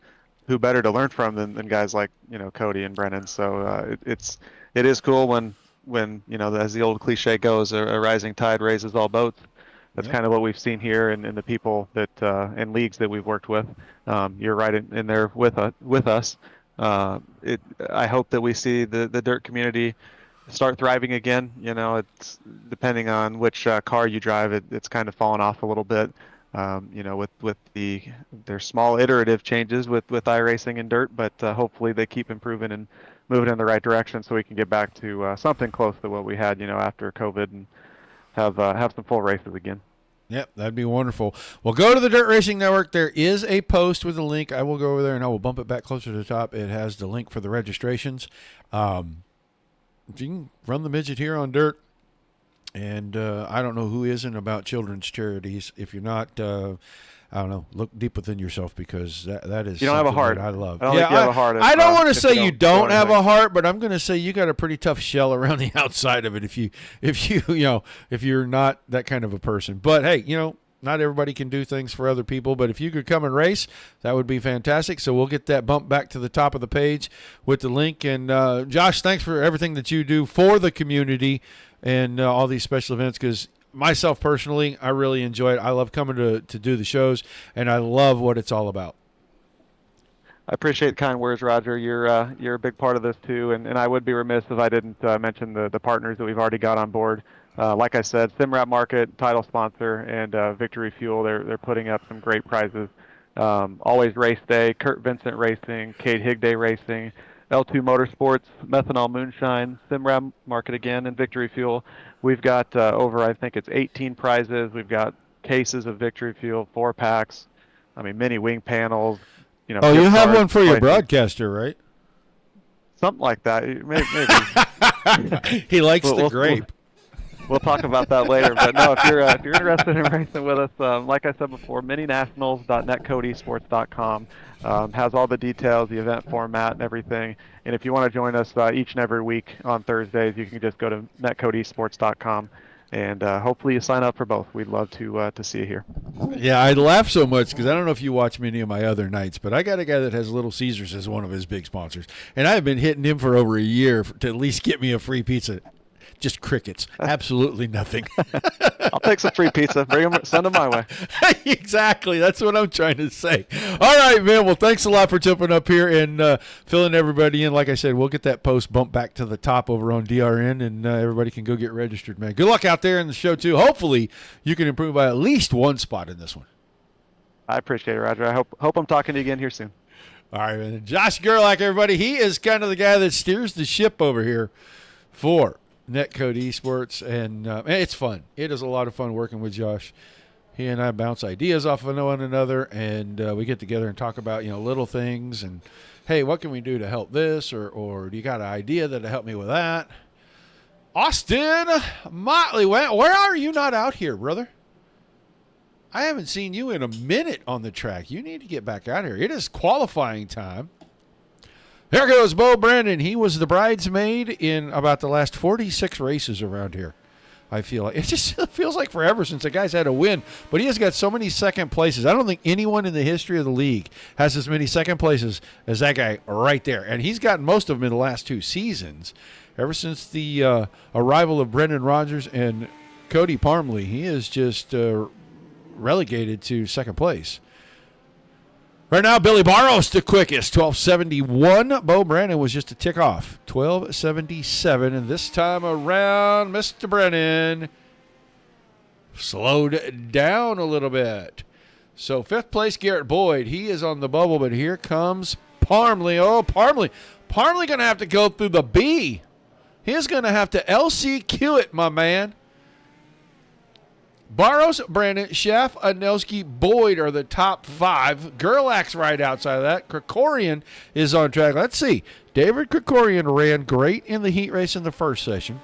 who better to learn from than guys like Cody and Brennan. So it is cool when as the old cliche goes, a rising tide raises all boats. That's kind of what we've seen here, and the people that and leagues that we've worked with. You're right in there with us. I hope that we see the dirt community start thriving again. It's depending on which car you drive, it's kind of fallen off a little bit. With there's small iterative changes with iRacing and dirt, but hopefully they keep improving and moving in the right direction, so we can get back to something close to what we had after COVID, and have some full races again. Yep, that'd be wonderful. Well, go to the Dirt Racing Network. There is a post with a link. I will go over there and I will bump it back closer to the top. It has the link for the registrations. If you can run the midget here on dirt, And I don't know who isn't about children's charities. If you're not, I don't know, look deep within yourself, because that is You don't have a something heart. that I love. I don't think you have a heart. I don't want to say you don't have anything. a heart, but I'm going to say you got a pretty tough shell around the outside of it if you're not that kind of a person. But hey, not everybody can do things for other people, but if you could come and race, that would be fantastic. So we'll get that bumped back to the top of the page with the link. And Josh, thanks for everything that you do for the community and all these special events, because myself personally, I really enjoy it. I love coming to do the shows, and I love what it's all about. I appreciate the kind words, Roger. You're a big part of this too, and I would be remiss if I didn't mention the partners that we've already got on board. Like I said, SimRat Market, title sponsor, and Victory Fuel. They're putting up some great prizes. Always Race Day, Kurt Vincent Racing, Kate Higday Racing, L2 Motorsports, Methanol Moonshine, SimRat Market again, and Victory Fuel. We've got over, I think it's 18 prizes. We've got cases of Victory Fuel, 4-packs. Mini wing panels. You gift have cards, one for your places. Broadcaster, right? Something like that. Maybe. He likes the grape. We'll talk about that later. But no, if you're interested in racing with us, like I said before, mininationals.netcodesports.com has all the details, the event format, and everything. And if you want to join us each and every week on Thursdays, you can just go to netcodesports.com. And hopefully you sign up for both. We'd love to see you here. Yeah, I laugh so much because I don't know if you watch many of my other nights, but I got a guy that has Little Caesars as one of his big sponsors. And I've been hitting him for over a year to at least get me a free pizza. Just crickets. Absolutely nothing. I'll take some free pizza. Send them my way. Exactly. That's what I'm trying to say. All right, man. Well, thanks a lot for jumping up here and filling everybody in. Like I said, we'll get that post bumped back to the top over on DRN, and everybody can go get registered, man. Good luck out there in the show, too. Hopefully, you can improve by at least one spot in this one. I appreciate it, Roger. I hope I'm talking to you again here soon. All right, man. Josh Gerlach, everybody. He is kind of the guy that steers the ship over here for Netcode Esports, and it's fun. It is a lot of fun working with Josh. He and I bounce ideas off of one another, and we get together and talk about little things. And hey, what can we do to help this, or do you got an idea that'll help me with that? Austin Motley, where are you not out here, brother? I haven't seen you in a minute on the track. You need to get back out here. It is qualifying time. There goes Bo Brandon. He was the bridesmaid in about the last 46 races around here. I feel like it just feels like forever since the guy's had a win, but he has got so many second places. I don't think anyone in the history of the league has as many second places as that guy right there, and he's gotten most of them in the last 2 seasons. Ever since the arrival of Brendan Rodgers and Cody Parmley, he is just relegated to second place. Right now, Billy Barros the quickest, 12:71. Bo Brandon was just a tick off, 12:77. And this time around, Mr. Brennan slowed down a little bit. So 5th place, Garrett Boyd. He is on the bubble, but here comes Parmley. Oh, Parmley. Parmley going to have to go through the B. He's going to have to LCQ it, my man. Barros, Brandon, Schaff, Anelski, Boyd are the top 5. Gerlach's right outside of that. Krikorian is on track. Let's see. David Krikorian ran great in the heat race in the first session.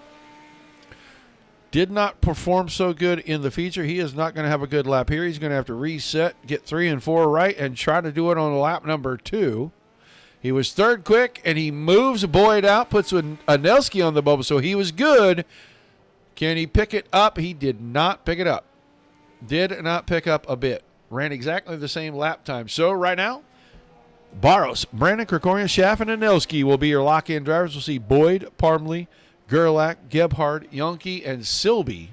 Did not perform so good in the feature. He is not going to have a good lap here. He's going to have to reset, get 3 and 4 right, and try to do it on lap number 2. He was 3rd quick, and he moves Boyd out, puts Anelski on the bubble, so he was good. Can he pick it up? He did not pick it up. Did not pick up a bit. Ran exactly the same lap time. So right now, Barros, Brandon, Krikorian, Schaff, and Anelski will be your lock-in drivers. We'll see Boyd, Parmley, Gerlach, Gebhard, Yonke, and Silby.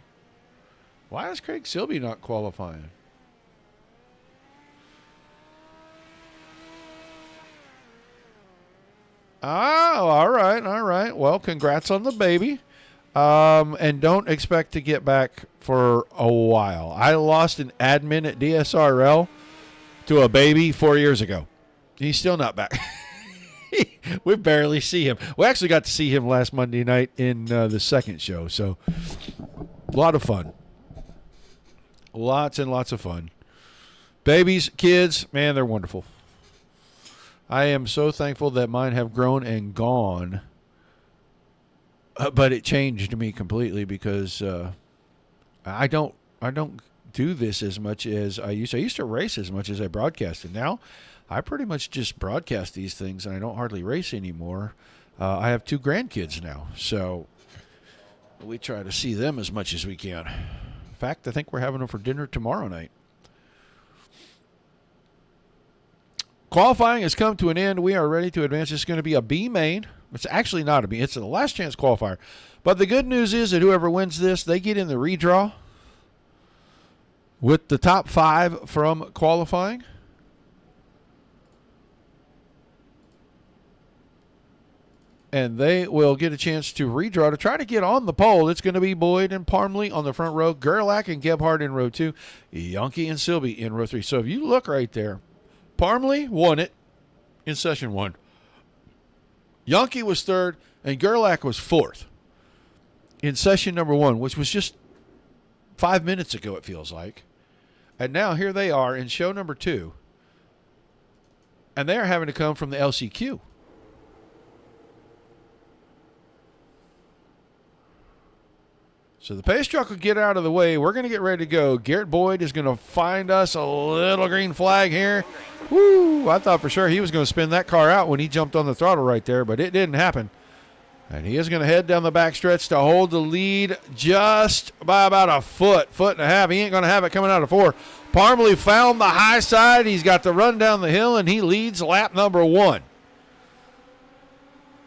Why is Craig Silby not qualifying? Oh, all right. Well, congrats on the baby. And don't expect to get back for a while. I lost an admin at DSRL to a baby 4 years ago. He's still not back. We barely see him. We actually got to see him last Monday night in the second show. So a lot of fun. Lots and lots of fun. Babies, kids, man, they're wonderful. I am so thankful that mine have grown and gone. But it changed me completely because I don't do this as much as I used to. I used to race as much as I broadcasted. Now, I pretty much just broadcast these things, and I don't hardly race anymore. I have 2 grandkids now, so we try to see them as much as we can. In fact, I think we're having them for dinner tomorrow night. Qualifying has come to an end. We are ready to advance. It's going to be a B main. It's actually not a B. It's a last chance qualifier. But the good news is that whoever wins this, they get in the redraw with the top 5 from qualifying. And they will get a chance to redraw to try to get on the pole. It's going to be Boyd and Parmley on the front row, Gerlach and Gebhardt in row 2, Yonke and Silby in row 3. So if you look right there, Parmley won it in session 1. Yonke was 3rd, and Gerlach was 4th in session number 1, which was just 5 minutes ago, it feels like. And now here they are in show number 2, and they are having to come from the LCQ. So the pace truck will get out of the way. We're going to get ready to go. Garrett Boyd is going to find us a little green flag here. Woo! I thought for sure he was going to spin that car out when he jumped on the throttle right there, but it didn't happen. And he is going to head down the backstretch to hold the lead just by about a foot and a half. He ain't going to have it coming out of 4. Parmley found the high side. He's got the run down the hill, and he leads lap number 1.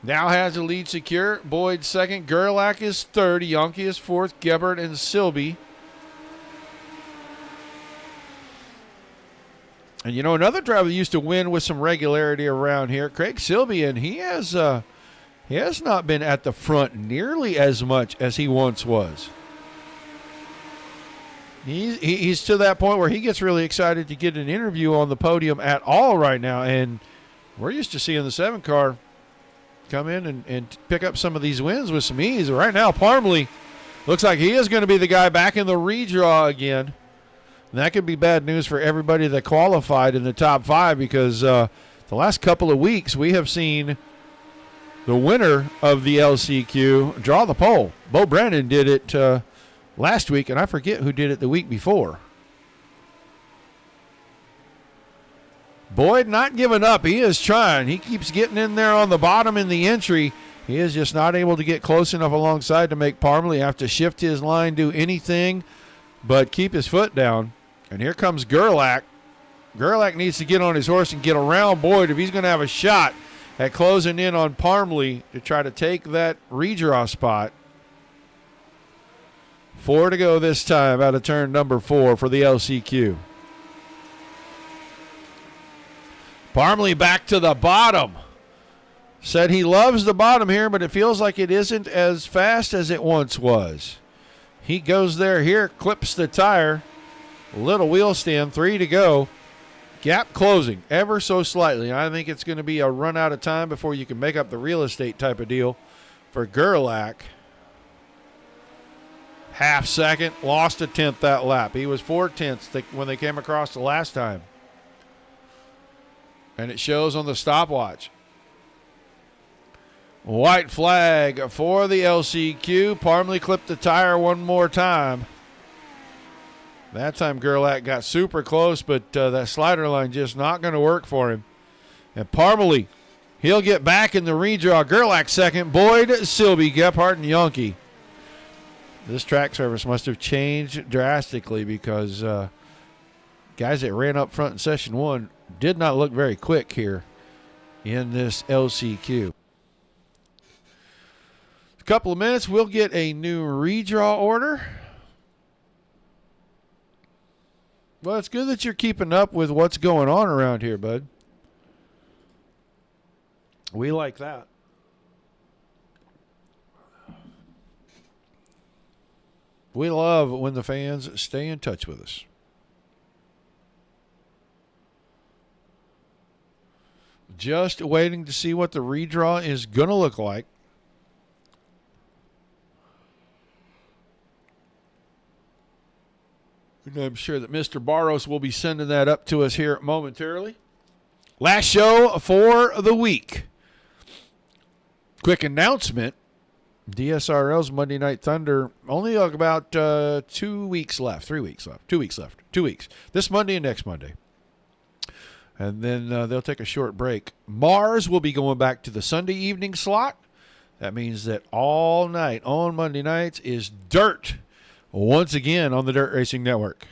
Now has the lead secure. Boyd 2nd. Gerlach is 3rd. Yonke is 4th. Gebhardt and Silby. And you know, another driver that used to win with some regularity around here, Craig Silby, and he has not been at the front nearly as much as he once was. He's to that point where he gets really excited to get an interview on the podium at all right now. And we're used to seeing the 7 car come in and pick up some of these wins with some ease. Right now, Parmley looks like he is going to be the guy back in the redraw again. And that could be bad news for everybody that qualified in the top 5 because the last couple of weeks we have seen the winner of the LCQ draw the pole. Bo Brandon did it last week, and I forget who did it the week before. Boyd not giving up. He is trying. He keeps getting in there on the bottom in the entry. He is just not able to get close enough alongside to make Parmley have to shift his line, do anything but keep his foot down. And here comes Gerlach. Gerlach needs to get on his horse and get around Boyd if he's going to have a shot at closing in on Parmley to try to take that redraw spot. 4 to go this time out of turn number 4 for the LCQ. Parmley back to the bottom. Said he loves the bottom here, but it feels like it isn't as fast as it once was. He goes there here, clips the tire. Little wheel stand, 3 to go. Gap closing ever so slightly. I think it's going to be a run out of time before you can make up the real estate type of deal for Gerlach. Half second, lost a tenth that lap. He was 4/10 when they came across the last time. And it shows on the stopwatch. White flag for the LCQ. Parmley clipped the tire one more time. That time Gerlach got super close, but that slider line just not going to work for him. And Parmley, he'll get back in the redraw. Gerlach 2nd. Boyd, Silby, Gebhardt, and Yonke. This track service must have changed drastically because guys that ran up front in session 1 did not look very quick here in this LCQ. A couple of minutes, we'll get a new redraw order. Well, it's good that you're keeping up with what's going on around here, bud. We like that. We love when the fans stay in touch with us. Just waiting to see what the redraw is going to look like. And I'm sure that Mr. Barros will be sending that up to us here momentarily. Last show for the week. Quick announcement. DSRL's Monday Night Thunder, only about 2 weeks left. 3 weeks left. 2 weeks left. 2 weeks. This Monday and next Monday. And then they'll take a short break. Mars will be going back to the Sunday evening slot. That means that all night on Monday nights is dirt once again on the Dirt Racing Network.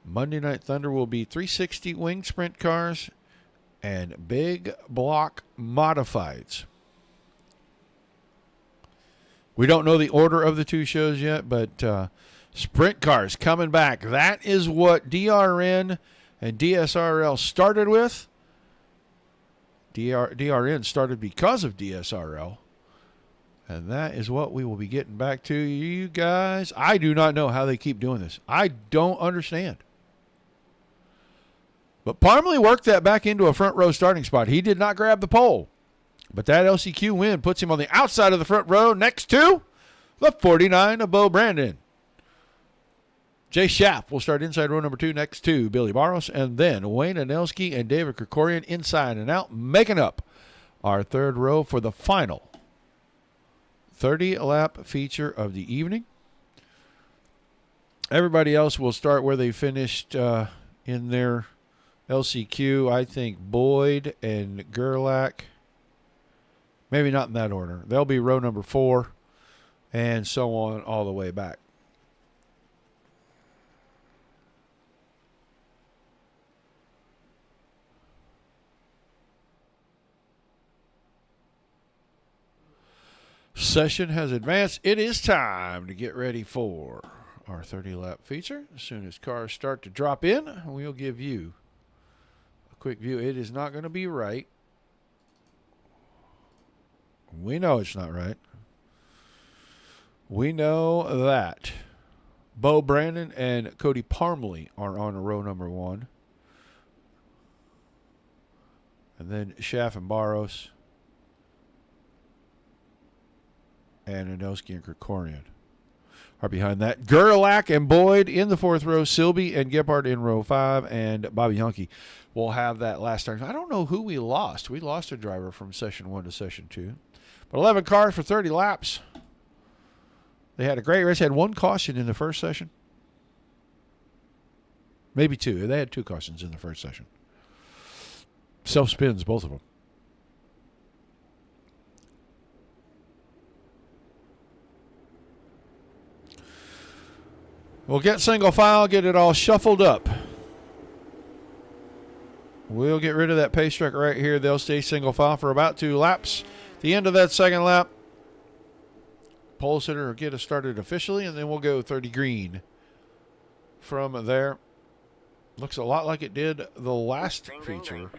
Monday Night Thunder will be 360 wing sprint cars and big block modifieds. We don't know the order of the two shows yet, but sprint cars coming back. That is what DRN and DSRL started with. DRN started because of DSRL. And that is what we will be getting back to you guys. I do not know how they keep doing this. I don't understand. But Parmley worked that back into a front row starting spot. He did not grab the pole. But that LCQ win puts him on the outside of the front row next to the 49 of Bo Brandon. Jay Schaff will start inside row number 2 next to Billy Barros. And then Wayne Anelski and David Krikorian inside and out, making up our third row for the final 30-lap feature of the evening. Everybody else will start where they finished in their LCQ. I think Boyd and Gerlach. Maybe not in that order. They'll be row number 4 and so on all the way back. Session has advanced. It is time to get ready for our 30-lap feature. As soon as cars start to drop in, we'll give you a quick view. It is not going to be right. We know it's not right. We know that Bo Brandon and Cody Parmley are on row number 1. And then Schaff and Barros and Anelski and Krikorian are behind that. Gerlach and Boyd in the 4th row. Silby and Gephardt in row 5. And Bobby Hunke will have that last turn. I don't know who we lost. We lost a driver from session 1 to session 2. But 11 cars for 30 laps. They had a great race. Had 1 caution in the first session. Maybe 2. They had 2 cautions in the first session. Self-spins, both of them. We'll get single file, get it all shuffled up. We'll get rid of that pace truck right here. They'll stay single file for about 2 laps. The end of that second lap, pole sitter will get us started officially, and then we'll go 30 green from there. Looks a lot like it did the last feature.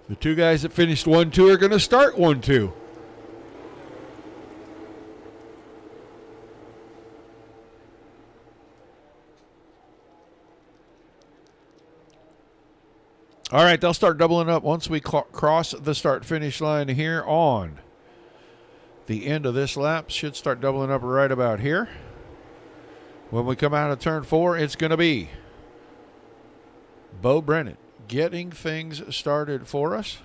The 2 guys that finished 1-2 are going to start 1-2. All right, they'll start doubling up once we cross the start-finish line here on the end of this lap. Should start doubling up right about here. When we come out of turn 4, it's going to be Bo Brennan getting things started for us.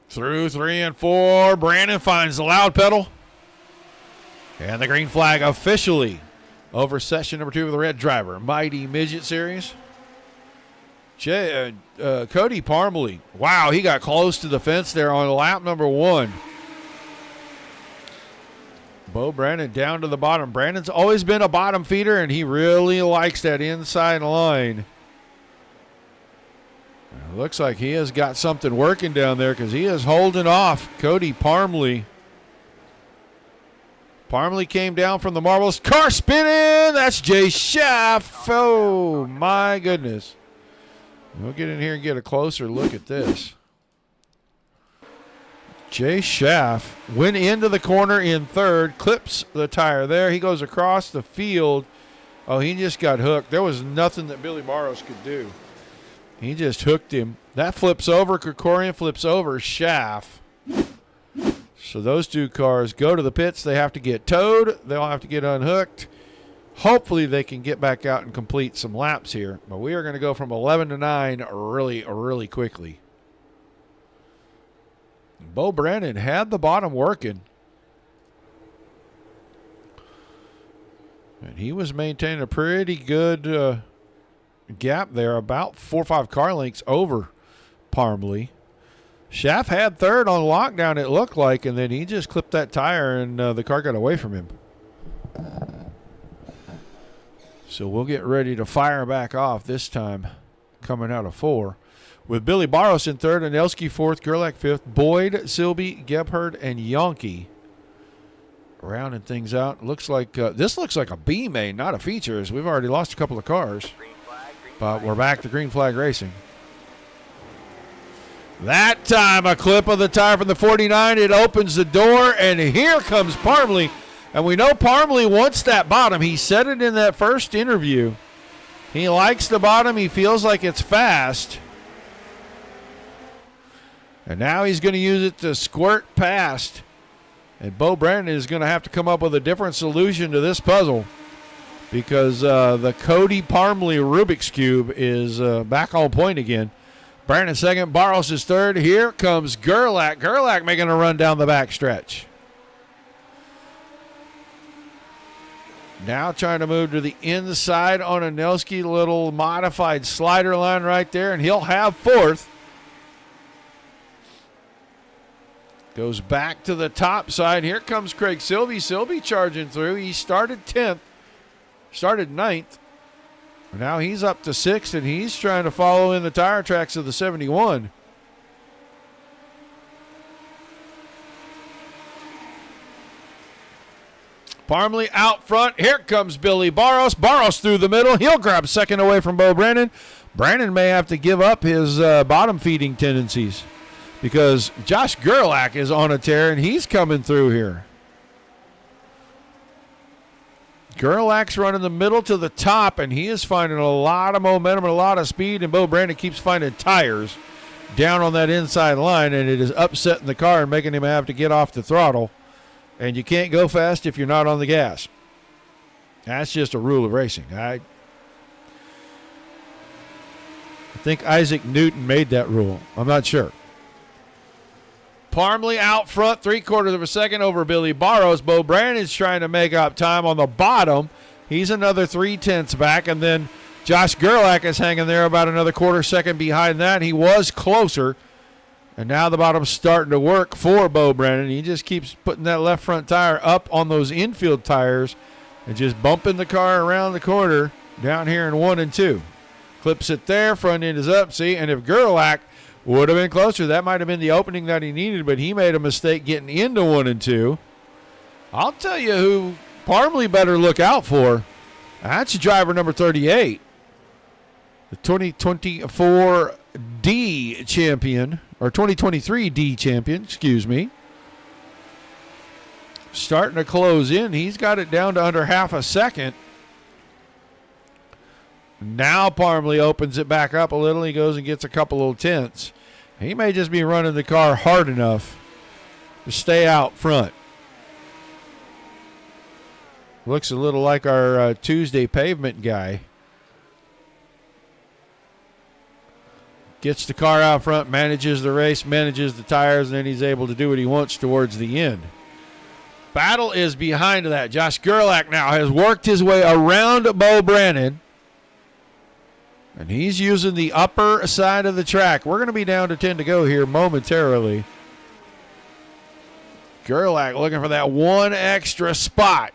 Through 3 and 4, Brandon finds the loud pedal. And the green flag officially over session number 2 of the RedDriver Mighty Midget Series. Cody Parmley. Wow, he got close to the fence there on lap number 1. Bo Brandon down to the bottom. Brandon's always been a bottom feeder, and he really likes that inside line. It looks like he has got something working down there because he is holding off Cody Parmley. Parmley came down from the marbles. Car spinning. That's Jay Schaff. Oh, my goodness. We'll get in here and get a closer look at this. Jay Schaff went into the corner in 3rd, clips the tire there. He goes across the field. Oh, he just got hooked. There was nothing that Billy Barros could do. He just hooked him. That flips over. Krikorian flips over Schaff. So those two cars go to the pits. They have to get towed. They'll have to get unhooked. Hopefully they can get back out and complete some laps here. But we are going to go from 11 to 9 really quickly. Bo Brandon had the bottom working. And he was maintaining a pretty good gap there, about 4 or 5 car lengths over Parmley. Schaff had third on lockdown, it looked like, and then he just clipped that tire and the car got away from him. So we'll get ready to fire back off this time, coming out of 4. With Billy Barros in third, Anelski fourth, Gerlach fifth, Boyd, Silby, Gebhard, and Yonke rounding things out. Looks like this looks like a B main, not a feature, as we've already lost a couple of cars. But we're back to green flag racing. That time, a clip of the tire from the 49. It opens the door, and here comes Parmley. And we know Parmley wants that bottom. He said it in that first interview. He likes the bottom. He feels like it's fast. And now he's going to use it to squirt past. And Bo Brandon is going to have to come up with a different solution to this puzzle, because the Cody Parmley Rubik's Cube is back on point again. Brandon second, Barros is third. Here comes Gerlach. Gerlach making a run down the back stretch. Now trying to move to the inside on Anelski. Little modified slider line right there, and he'll have fourth. Goes back to the top side. Here comes Craig Silby. Silby charging through. He started 10th. Started 9th. Now he's up to 6th, and he's trying to follow in the tire tracks of the 71. Parmley out front. Here comes Billy Barros. Barros through the middle. He'll grab second away from Bo Brandon. Brandon may have to give up his bottom feeding tendencies, because Josh Gerlach is on a tear, and he's coming through here. Gerlach's running the middle to the top, and he is finding a lot of momentum and a lot of speed, and Bo Brandon keeps finding tires down on that inside line, and it is upsetting the car and making him have to get off the throttle. And you can't go fast if you're not on the gas. That's just a rule of racing. I think Isaac Newton made that rule. I'm not sure. Parmley out front, 3/4 of a second over Billy Barros. Bo Brandon's trying to make up time on the bottom. He's another 3/10 back, and then Josh Gerlach is hanging there about another quarter second behind that. He was closer, and now the bottom's starting to work for Bo Brandon. He just keeps putting that left front tire up on those infield tires and just bumping the car around the corner down here in 1 and 2. Clips it there, front end is up, see, and if Gerlach would have been closer, that might have been the opening that he needed, but he made a mistake getting into 1 and 2. I'll tell you who Parmley better look out for. That's driver number 38, the 2024 D champion, or 2023 D champion, excuse me. Starting to close in. He's got it down to under half a second. Now Parmley opens it back up a little. He goes and gets a couple little tenths. He may just be running the car hard enough to stay out front. Looks a little like our Tuesday pavement guy. Gets the car out front, manages the race, manages the tires, and then he's able to do what he wants towards the end. Battle is behind that. Josh Gerlach now has worked his way around Bo Brandon, and he's using the upper side of the track. We're going to be down to 10 to go here momentarily. Gerlach looking for that one extra spot.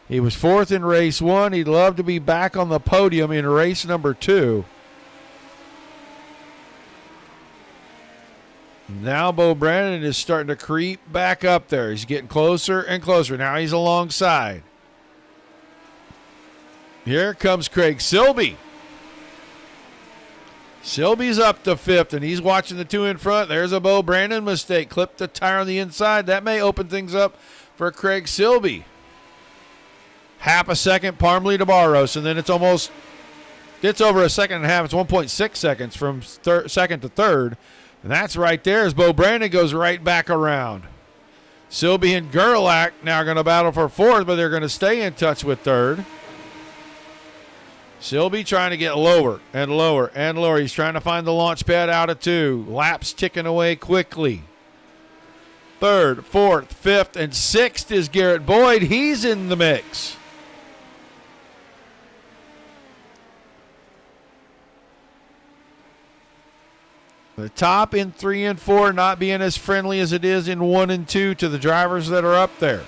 He was 4th in race 1. He'd love to be back on the podium in race number 2. Now Bo Brandon is starting to creep back up there. He's getting closer and closer. Now he's alongside. Here comes Craig Silby. Silby's up to 5th, and he's watching the 2 in front. There's a Bo Brandon mistake. Clipped the tire on the inside. That may open things up for Craig Silby. Half a second, Parmley to Barros, and then it's over a second and a half. It's 1.6 seconds from second to third. And that's right there as Bo Brandon goes right back around. Silby and Gerlach now going to battle for fourth, but they're going to stay in touch with third. Silby trying to get lower and lower and lower. He's trying to find the launch pad out of 2. Laps ticking away quickly. Third, fourth, fifth, and sixth is Garrett Boyd. He's in the mix. The top in 3 and 4 not being as friendly as it is in 1 and 2 to the drivers that are up there.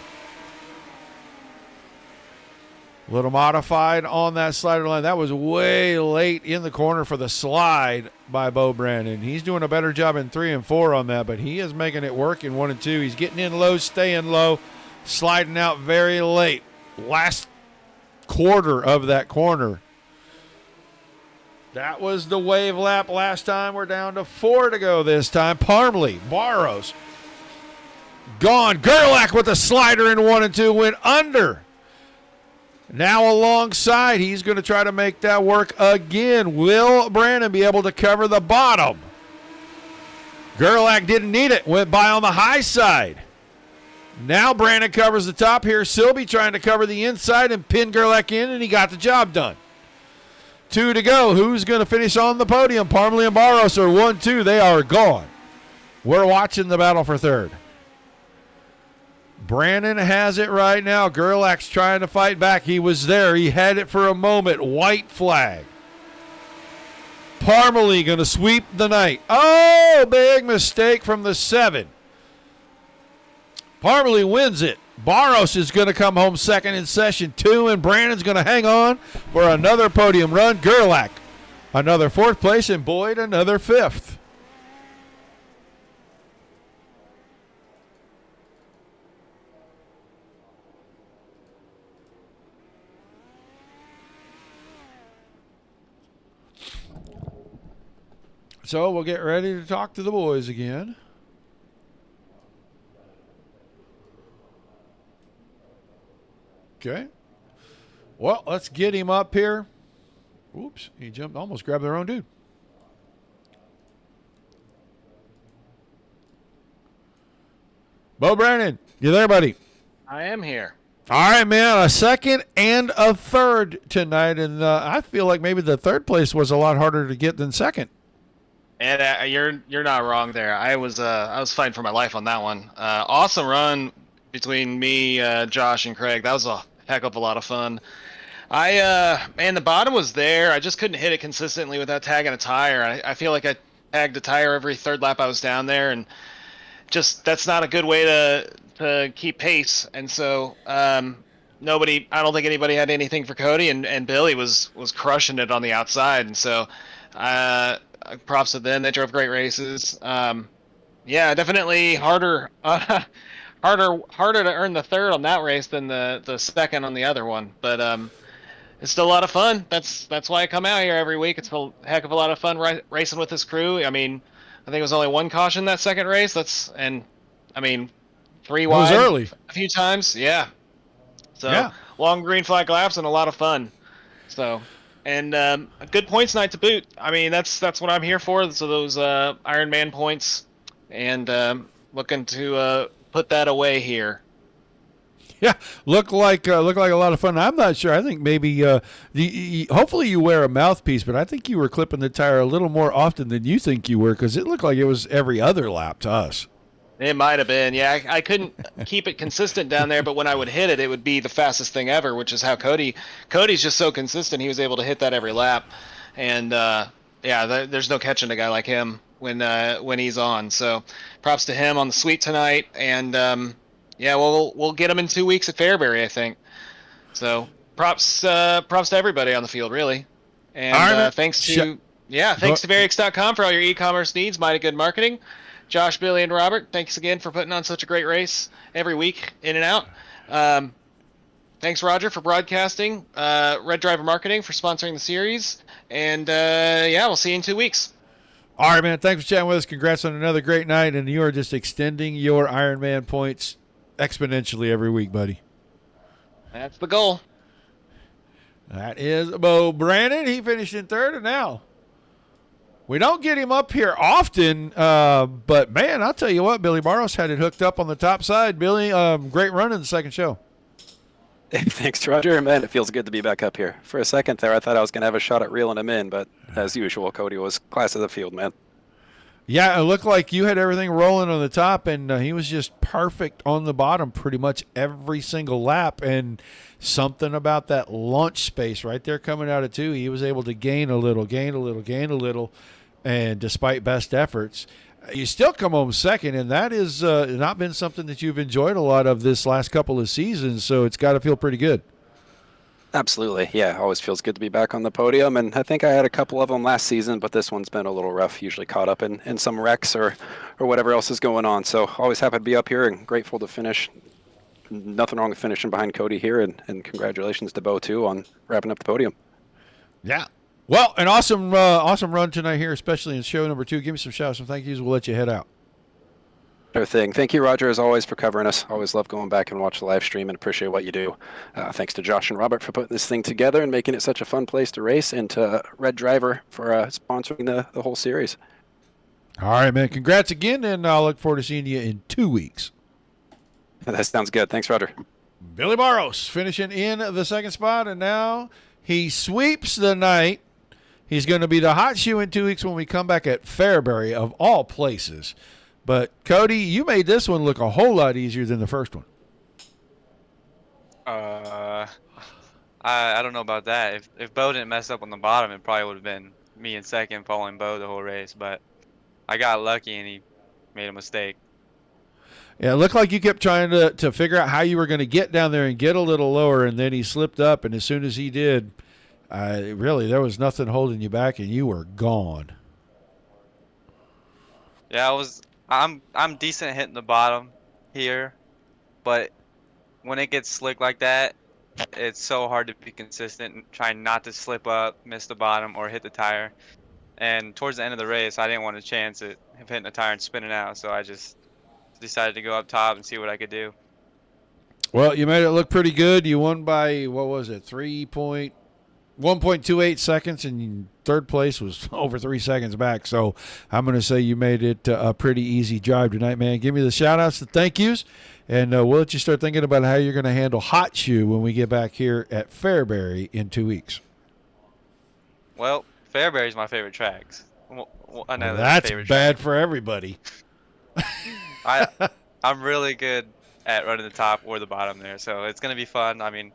A little modified on that slider line. That was way late in the corner for the slide by Bo Brandon. He's doing a better job in 3 and 4 on that, but he is making it work in 1 and 2. He's getting in low, staying low, sliding out very late. Last quarter of that corner. That was the wave lap last time. We're down to 4 to go this time. Parmley, Barros, gone. Gerlach with a slider in 1 and 2 went under. Now alongside, he's going to try to make that work again. Will Brandon be able to cover the bottom? Gerlach didn't need it. Went by on the high side. Now Brandon covers the top here. Silby trying to cover the inside and pin Gerlach in, and he got the job done. 2 to go. Who's going to finish on the podium? Parmley and Barros are 1-2. They are gone. We're watching the battle for third. Brandon has it right now. Gerlach's trying to fight back. He was there. He had it for a moment. White flag. Parmley going to sweep the night. Oh, big mistake from the 7. Parmley wins it. Barros is going to come home second in session 2, and Brandon's going to hang on for another podium run. Gerlach, another 4th place, and Boyd, another 5th. So we'll get ready to talk to the boys again. Okay. Well, let's get him up here. Oops, he jumped, almost grabbed their own dude. Bo Brandon, you there, buddy? I am here. All right, man, a second and a third tonight, and I feel like maybe the 3rd place was a lot harder to get than second. And you're not wrong there. I was fighting for my life on that one. Awesome run between me, Josh, and Craig. That was a heck of a lot of fun. Man, the bottom was there. I just couldn't hit it consistently without tagging a tire. I feel like I tagged a tire every 3rd lap I was down there, and just that's not a good way to keep pace. And so I don't think anybody had anything for Cody, and Billy was crushing it on the outside. And so props to them. They drove great races. Yeah, definitely harder to earn the 3rd on that race than the 2nd on the other one. But it's still a lot of fun. That's why I come out here every week. It's a heck of a lot of fun racing with this crew. I mean, I think it was only 1 caution that 2nd race. 3 wide. It was early. A few times. Yeah. So yeah. Long green flag laps and a lot of fun. So. And a good points night to boot. I mean, that's what I'm here for. So those Ironman points, and looking to put that away here. Yeah, look like a lot of fun. I'm not sure. I think maybe hopefully you wear a mouthpiece, but I think you were clipping the tire a little more often than you think you were, because it looked like it was every other lap to us. It might have been. Yeah, I couldn't keep it consistent down there, but when I would hit it, it would be the fastest thing ever, which is how Cody's just so consistent. He was able to hit that every lap. And, there's no catching a guy like him when he's on. So props to him on the sweep tonight. And, we'll get him in 2 weeks at Fairbury, I think. So props to everybody on the field, really. And thanks to Varix.com for all your e-commerce needs. Mighty good marketing. Josh, Billy, and Robert, thanks again for putting on such a great race every week, in and out. Thanks, Roger, for broadcasting. RedDriver Marketing for sponsoring the series. And, we'll see you in 2 weeks. All right, man. Thanks for chatting with us. Congrats on another great night. And you are just extending your Ironman points exponentially every week, buddy. That's the goal. That is Bo Brandon. He finished in 3rd, and now We don't get him up here often, but, man, I'll tell you what, Billy Barros had it hooked up on the top side. Billy, great run in the second show. Thanks, Roger. Man, it feels good to be back up here. For a second there, I thought I was going to have a shot at reeling him in, but as usual, Cody was class of the field, man. Yeah, it looked like you had everything rolling on the top, and he was just perfect on the bottom pretty much every single lap. And something about that launch space right there coming out of 2, he was able to gain a little, and despite best efforts, you still come home second, and that is not been something that you've enjoyed a lot of this last couple of seasons, so it's got to feel pretty good. Absolutely. Yeah, always feels good to be back on the podium, and I think I had a couple of them last season, but this one's been a little rough, usually caught up in some wrecks or whatever else is going on. So always happy to be up here and grateful to finish. Nothing wrong with finishing behind Cody here, and congratulations to Bo, too, on wrapping up the podium. Yeah. Well, an awesome run tonight here, especially in show number 2. Give me some shouts, some thank yous. We'll let you head out. Sure thing. Thank you, Roger, as always, for covering us. Always love going back and watch the live stream and appreciate what you do. Thanks to Josh and Robert for putting this thing together and making it such a fun place to race, and to RedDriver for sponsoring the whole series. All right, man. Congrats again, and I'll look forward to seeing you in 2 weeks. That sounds good. Thanks, Roger. Billy Barros finishing in the second spot, and now he sweeps the night. He's going to be the hot shoe in 2 weeks when we come back at Fairbury, of all places. But, Cody, you made this one look a whole lot easier than the first one. I don't know about that. If Bo didn't mess up on the bottom, it probably would have been me in second following Bo the whole race. But I got lucky, and he made a mistake. Yeah, it looked like you kept trying to figure out how you were going to get down there and get a little lower, and then he slipped up, and as soon as he did, really, there was nothing holding you back, and you were gone. Yeah, I'm decent hitting the bottom here, but when it gets slick like that, it's so hard to be consistent and trying not to slip up, miss the bottom, or hit the tire. And towards the end of the race, I didn't want a chance at hitting the tire and spinning out, so I just decided to go up top and see what I could do. Well, you made it look pretty good. You won by, 1.28 seconds, and third place was over 3 seconds back. So I'm going to say you made it a pretty easy drive tonight, man. Give me the shout-outs, the thank yous, and we'll let you start thinking about how you're going to handle Hot Shoe when we get back here at Fairbury in 2 weeks. Well, Fairbury's my favorite tracks. That's bad for everybody. I'm really good at running the top or the bottom there, so it's going to be fun. I mean,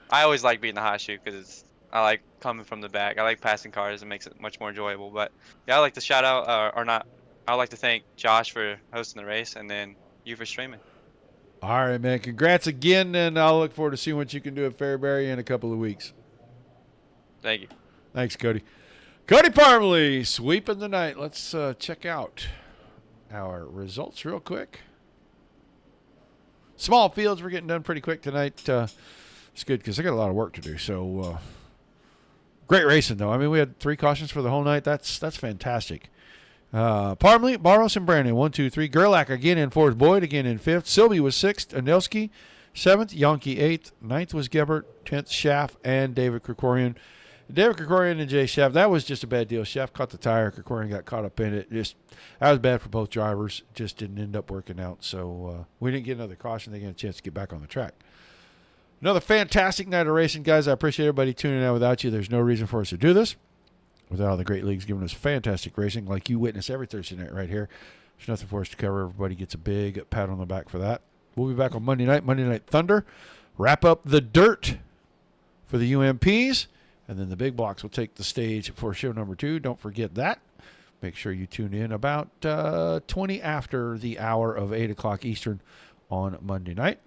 I always like being the hot shoe because I like coming from the back. I like passing cars. It makes it much more enjoyable. But yeah, I'd like to shout out, I'd like to thank Josh for hosting the race, and then you for streaming. All right, man. Congrats again, and I'll look forward to seeing what you can do at Fairbury in a couple of weeks. Thank you. Thanks, Cody. Cody Parmalee sweeping the night. Let's check out our results real quick. Small fields, we're getting done pretty quick tonight. It's good because I got a lot of work to do. So great racing, though. I mean, we had 3 cautions for the whole night. That's fantastic. Parmalee, Barros, and Brandon, 1, 2, 3. Gerlach again in 4th. Boyd again in 5th. Sylvie was 6th. Anelski 7th. Yonke 8th. 9th was Gebert. 10th, Schaff, and David Krikorian. David Krikorian and Jay Schaff, that was just a bad deal. Schaff caught the tire. Krikorian got caught up in it. That was bad for both drivers. Just didn't end up working out. So we didn't get another caution. They got a chance to get back on the track. Another fantastic night of racing, guys. I appreciate everybody tuning in. Without you, there's no reason for us to do this. Without all the great leagues giving us fantastic racing, like you witness every Thursday night right here, there's nothing for us to cover. Everybody gets a big pat on the back for that. We'll be back on Monday Night Thunder. Wrap up the dirt for the UMPs. And then the big blocks will take the stage for show number 2. Don't forget that. Make sure you tune in about 20 after the hour of 8 o'clock Eastern on Monday night.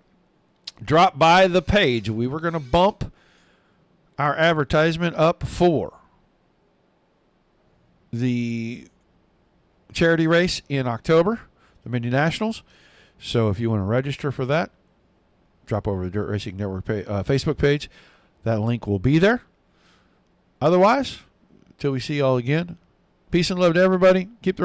Drop by the page. We were going to bump our advertisement up for the charity race in October, the Mini Nationals. So if you want to register for that, drop over to the Dirt Racing Network Facebook page. That link will be there. Otherwise, until we see you all again, peace and love to everybody. Keep the